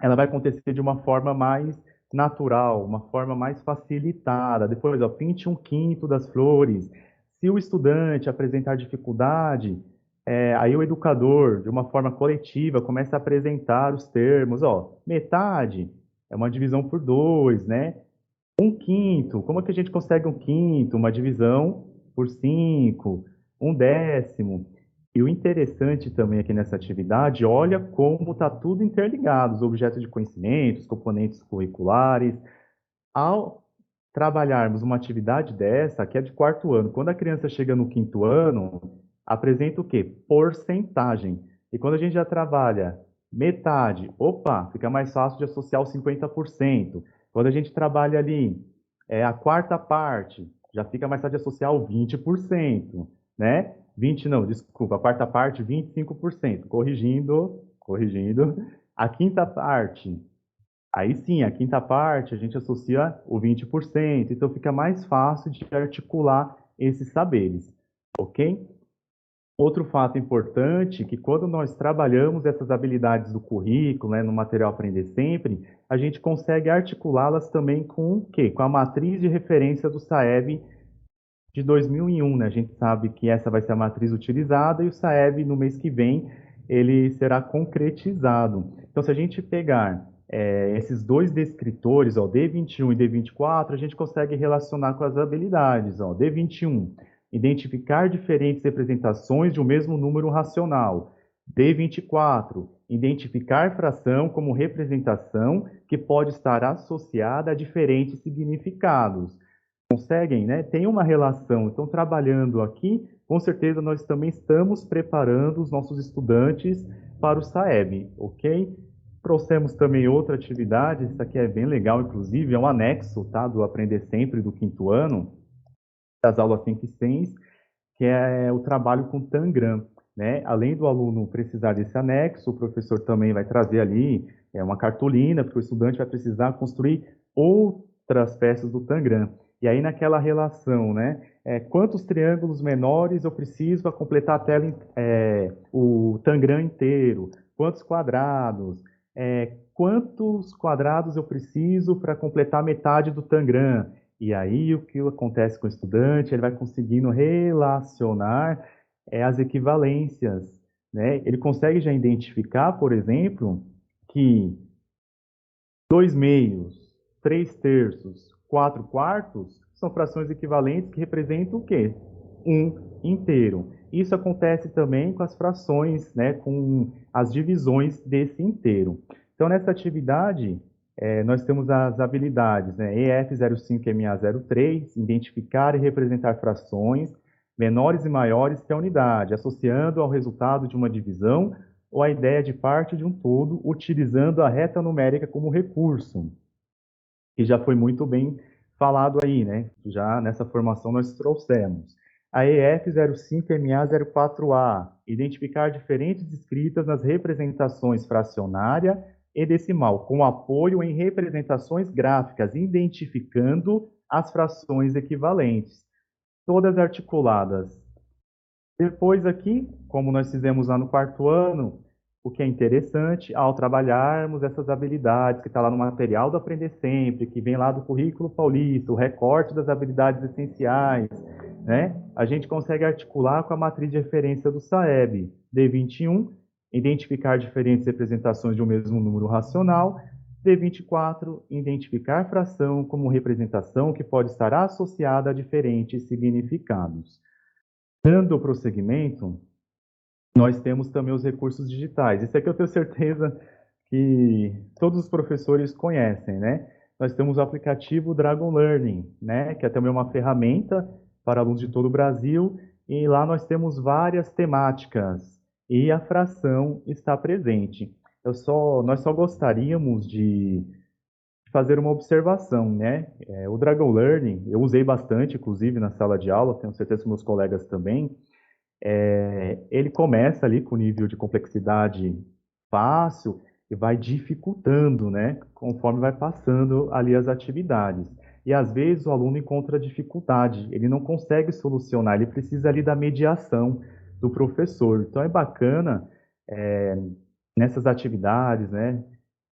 ela vai acontecer de uma forma mais natural, uma forma mais facilitada. Depois, ó, pinte um quinto das flores. Se o estudante apresentar dificuldade, aí o educador, de uma forma coletiva, começa a apresentar os termos. Ó, metade é uma divisão por 2, né? Um quinto, como é que a gente consegue um quinto? Uma divisão por 5, um décimo. E o interessante também aqui nessa atividade, olha como está tudo interligado, os objetos de conhecimento, os componentes curriculares. Ao trabalharmos uma atividade dessa, que é de quarto ano, quando a criança chega no quinto ano, apresenta o quê? Porcentagem. E quando a gente já trabalha metade, opa, fica mais fácil de associar os 50%. Quando a gente trabalha ali a quarta parte, já fica mais fácil de associar o 20%, né? 20 não, desculpa, a quarta parte, 25%. Corrigindo. A quinta parte, aí sim, a quinta parte a gente associa o 20%, então fica mais fácil de articular esses saberes, ok? Outro fato importante é que quando nós trabalhamos essas habilidades do currículo, né, no material Aprender Sempre, a gente consegue articulá-las também com o quê? Com a matriz de referência do SAEB de 2001, né? A gente sabe que essa vai ser a matriz utilizada e o SAEB, no mês que vem, ele será concretizado. Então, se a gente pegar esses dois descritores, ó, D21 e D24, a gente consegue relacionar com as habilidades. Ó, D21, identificar diferentes representações de um mesmo número racional. D24, identificar fração como representação que pode estar associada a diferentes significados. Conseguem, né? Tem uma relação. Estão trabalhando aqui com certeza nós também estamos preparando os nossos estudantes para o SAEB, ok? Trouxemos também outra atividade, isso aqui é bem legal, inclusive, é um anexo, tá, do Aprender Sempre do 5º ano, das aulas 5 e 6, que é o trabalho com Tangram, né? Além do aluno precisar desse anexo, o professor também vai trazer ali uma cartolina, porque o estudante vai precisar construir outras peças do Tangram. E aí naquela relação, né? Quantos triângulos menores eu preciso para completar a tela, o Tangram inteiro? Quantos quadrados? Quantos quadrados eu preciso para completar metade do Tangram? E aí o que acontece com o estudante? Ele vai conseguindo relacionar as equivalências, né? Ele consegue já identificar, por exemplo, que 2/6, 3/3, 4/4 são frações equivalentes que representam o quê? 1 inteiro. Isso acontece também com as frações, né, com as divisões desse inteiro. Então, nessa atividade, nós temos as habilidades, né, EF05MA03, identificar e representar frações menores e maiores que a unidade, associando ao resultado de uma divisão ou a ideia de parte de um todo, utilizando a reta numérica como recurso, que já foi muito bem falado aí, né? Já nessa formação nós trouxemos. A EF05MA04A, identificar diferentes escritas nas representações fracionária e decimal, com apoio em representações gráficas, identificando as frações equivalentes, todas articuladas. Depois aqui, como nós fizemos lá no 4º ano, o que é interessante, ao trabalharmos essas habilidades que está lá no material do Aprender Sempre, que vem lá do currículo paulista, o recorte das habilidades essenciais, né? A gente consegue articular com a matriz de referência do SAEB, D21, identificar diferentes representações de um mesmo número racional, D24, identificar fração como representação que pode estar associada a diferentes significados. Dando prosseguimento, nós temos também os recursos digitais. Isso aqui eu tenho certeza que todos os professores conhecem, né? Nós temos o aplicativo Dragon Learning, né? Que é também uma ferramenta para alunos de todo o Brasil, e lá nós temos várias temáticas, e a fração está presente. Nós só gostaríamos de fazer uma observação, né? O Dragon Learning, eu usei bastante, inclusive, na sala de aula, tenho certeza que meus colegas também. Ele começa ali com nível de complexidade fácil e vai dificultando, né? Conforme vai passando ali as atividades. E às vezes o aluno encontra dificuldade, ele não consegue solucionar, ele precisa ali da mediação do professor. Então é bacana nessas atividades, né?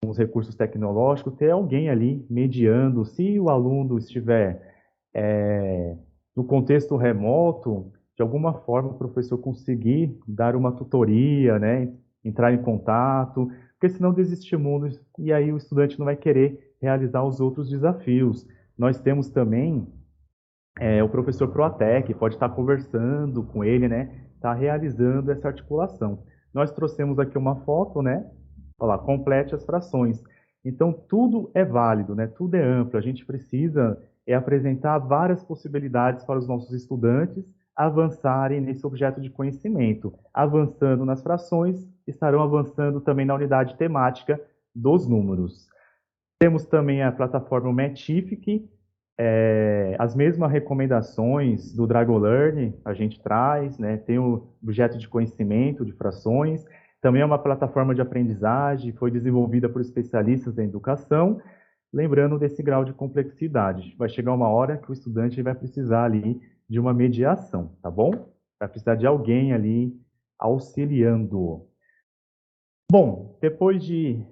Com os recursos tecnológicos, ter alguém ali mediando. Se o aluno estiver no contexto remoto, de alguma forma o professor conseguir dar uma tutoria, né, entrar em contato, porque senão desestimula e aí o estudante não vai querer realizar os outros desafios. Nós temos também o professor Proatec, pode estar conversando com ele, né, está realizando essa articulação. Nós trouxemos aqui uma foto, né, olha lá, complete as frações. Então, tudo é válido, né, tudo é amplo, a gente precisa apresentar várias possibilidades para os nossos estudantes avançarem nesse objeto de conhecimento. Avançando nas frações, estarão avançando também na unidade temática dos números. Temos também a plataforma Metific, as mesmas recomendações do Dragon Learning a gente traz, né? Tem o objeto de conhecimento de frações, também é uma plataforma de aprendizagem, foi desenvolvida por especialistas da educação, lembrando desse grau de complexidade. Vai chegar uma hora que o estudante vai precisar ali de uma mediação, tá bom? Vai precisar de alguém ali auxiliando. Bom, depois de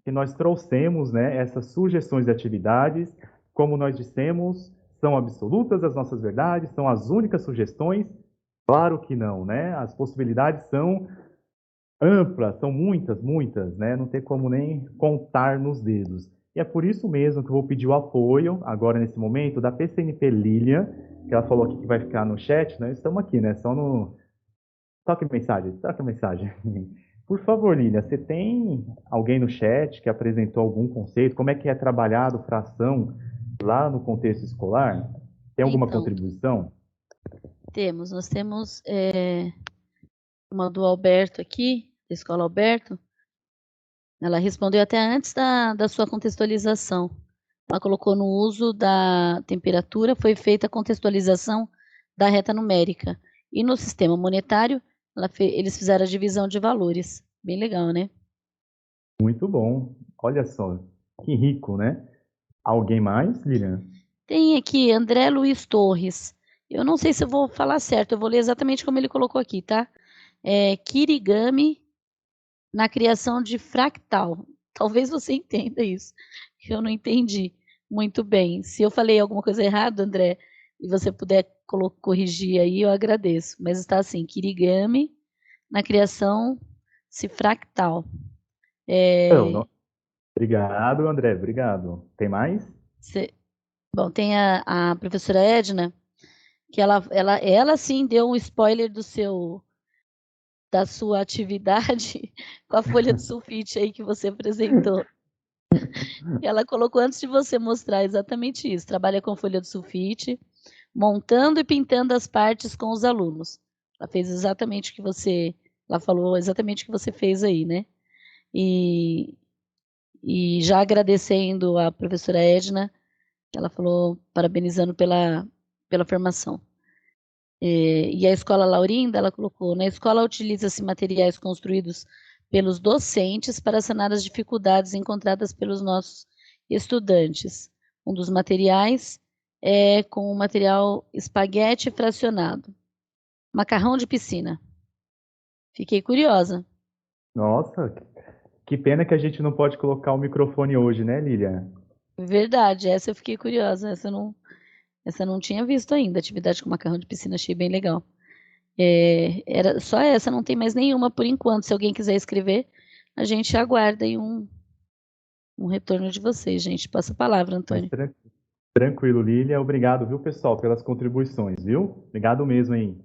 que nós trouxemos, né, essas sugestões de atividades, como nós dissemos, são absolutas as nossas verdades, são as únicas sugestões? Claro que não, né? As possibilidades são amplas, são muitas, muitas, né? Não tem como nem contar nos dedos. E é por isso mesmo que eu vou pedir o apoio, agora nesse momento, da PCNP Lilian, que ela falou aqui que vai ficar no chat, né? Estamos aqui, né? Só no... Toque mensagem, toque mensagem. Por favor, Lilian, você tem alguém no chat que apresentou algum conceito? Como é que é trabalhado fração lá no contexto escolar? Tem alguma Então, contribuição? Nós temos uma do Alberto aqui, da Escola Alberto. Ela respondeu até antes da sua contextualização. Ela colocou no uso da temperatura, foi feita a contextualização da reta numérica. E no sistema monetário, eles fizeram a divisão de valores. Bem legal, né? Muito bom. Olha só, que rico, né? Alguém mais, Lilian? Tem aqui André Luiz Torres. Eu não sei se eu vou falar certo, eu vou ler exatamente como ele colocou aqui, tá? Kirigami na criação de fractal. Talvez você entenda isso. Eu não entendi muito bem. Se eu falei alguma coisa errada, André, e você puder corrigir aí, eu agradeço. Mas está assim, Kirigami na criação de fractal. Obrigado, André. Obrigado. Tem mais? Bom, tem a professora Edna, que ela sim deu um spoiler da sua atividade com a folha de sulfite aí que você apresentou. Ela colocou antes de você mostrar exatamente isso. Trabalha com folha de sulfite, montando e pintando as partes com os alunos. Ela fez exatamente o que ela falou exatamente o que você fez aí, né? E já agradecendo a professora Edna, ela falou parabenizando pela formação. E a Escola Laurinda, ela colocou, na escola utiliza-se materiais construídos pelos docentes para sanar as dificuldades encontradas pelos nossos estudantes. Um dos materiais é com o material espaguete fracionado. Macarrão de piscina. Fiquei curiosa. Nossa, que pena que a gente não pode colocar o microfone hoje, né, Lilian? Verdade, essa eu fiquei curiosa. Essa eu não tinha visto ainda. Atividade com macarrão de piscina, achei bem legal. Era só essa, não tem mais nenhuma por enquanto. Se alguém quiser escrever, a gente aguarda aí um retorno de vocês, gente. Passa a palavra, Mas Antônio. tranquilo, Lilian. Obrigado, viu, pessoal, pelas contribuições, viu? Obrigado mesmo, hein,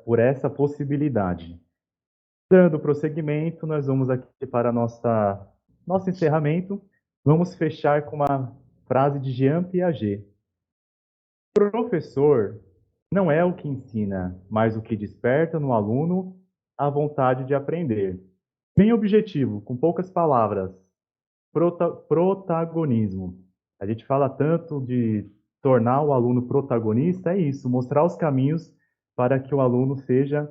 por essa possibilidade. Dando prosseguimento, nós vamos aqui para nosso encerramento. Vamos fechar com uma frase de Jean Piaget. Professor não é o que ensina, mas o que desperta no aluno a vontade de aprender. Bem objetivo, com poucas palavras, protagonismo. A gente fala tanto de tornar o aluno protagonista, é isso, mostrar os caminhos para que o aluno seja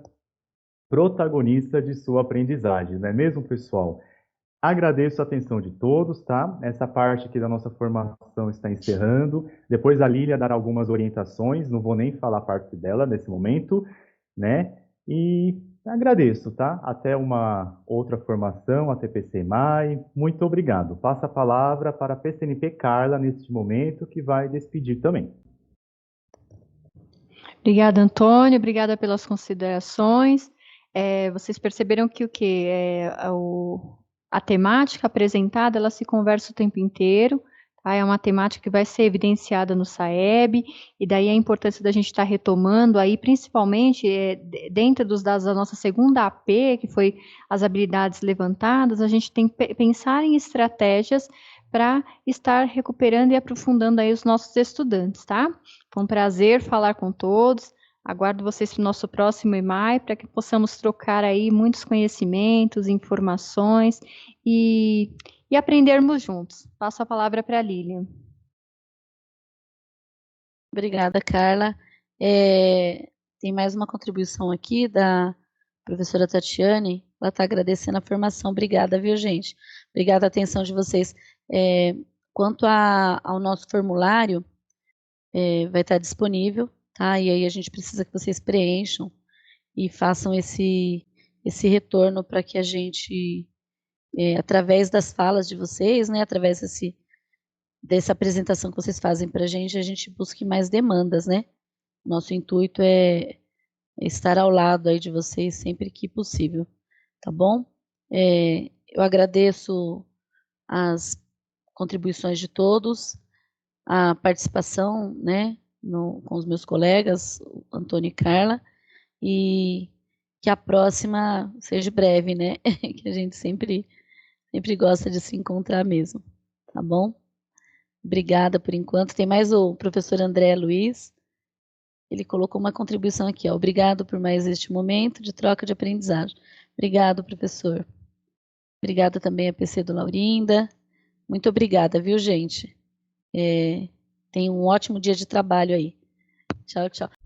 protagonista de sua aprendizagem, não é mesmo, pessoal? Agradeço a atenção de todos, tá? Essa parte aqui da nossa formação está encerrando. Depois a Lília dará algumas orientações, não vou nem falar a parte dela nesse momento, né? E agradeço, tá? Até uma outra formação, a TPC-MAI. Muito obrigado. Passo a palavra para a PCNP Carla neste momento, que vai despedir também. Obrigada, Antônio. Obrigada pelas considerações. Vocês perceberam que a temática apresentada, ela se conversa o tempo inteiro, tá? É uma temática que vai ser evidenciada no SAEB, e daí a importância da gente estar retomando aí, principalmente dentro dos dados da nossa segunda AP, que foi as habilidades levantadas, a gente tem que pensar em estratégias para estar recuperando e aprofundando aí os nossos estudantes, tá? Foi um prazer falar com todos. Aguardo vocês para o nosso próximo EMAI, para que possamos trocar aí muitos conhecimentos, informações e aprendermos juntos. Passo a palavra para a Lilian. Obrigada, Carla. Tem mais uma contribuição aqui da professora Tatiane. Ela está agradecendo a formação. Obrigada, viu, gente? Obrigada a atenção de vocês. Quanto ao nosso formulário, vai estar disponível, tá? E aí a gente precisa que vocês preencham e façam esse retorno para que a gente, através das falas de vocês, né, através dessa apresentação que vocês fazem para a gente busque mais demandas, né? Nosso intuito é estar ao lado aí de vocês sempre que possível, tá bom? Eu agradeço as contribuições de todos, a participação, né, com os meus colegas, Antônio e Carla, e que a próxima seja breve, né? Que a gente sempre gosta de se encontrar mesmo, tá bom? Obrigada por enquanto. Tem mais o professor André Luiz. Ele colocou uma contribuição aqui, ó. Obrigado por mais este momento de troca de aprendizagem. Obrigado, professor. Obrigada também a PC do Laurinda. Muito obrigada, viu, gente? Tenha um ótimo dia de trabalho aí. Tchau, tchau.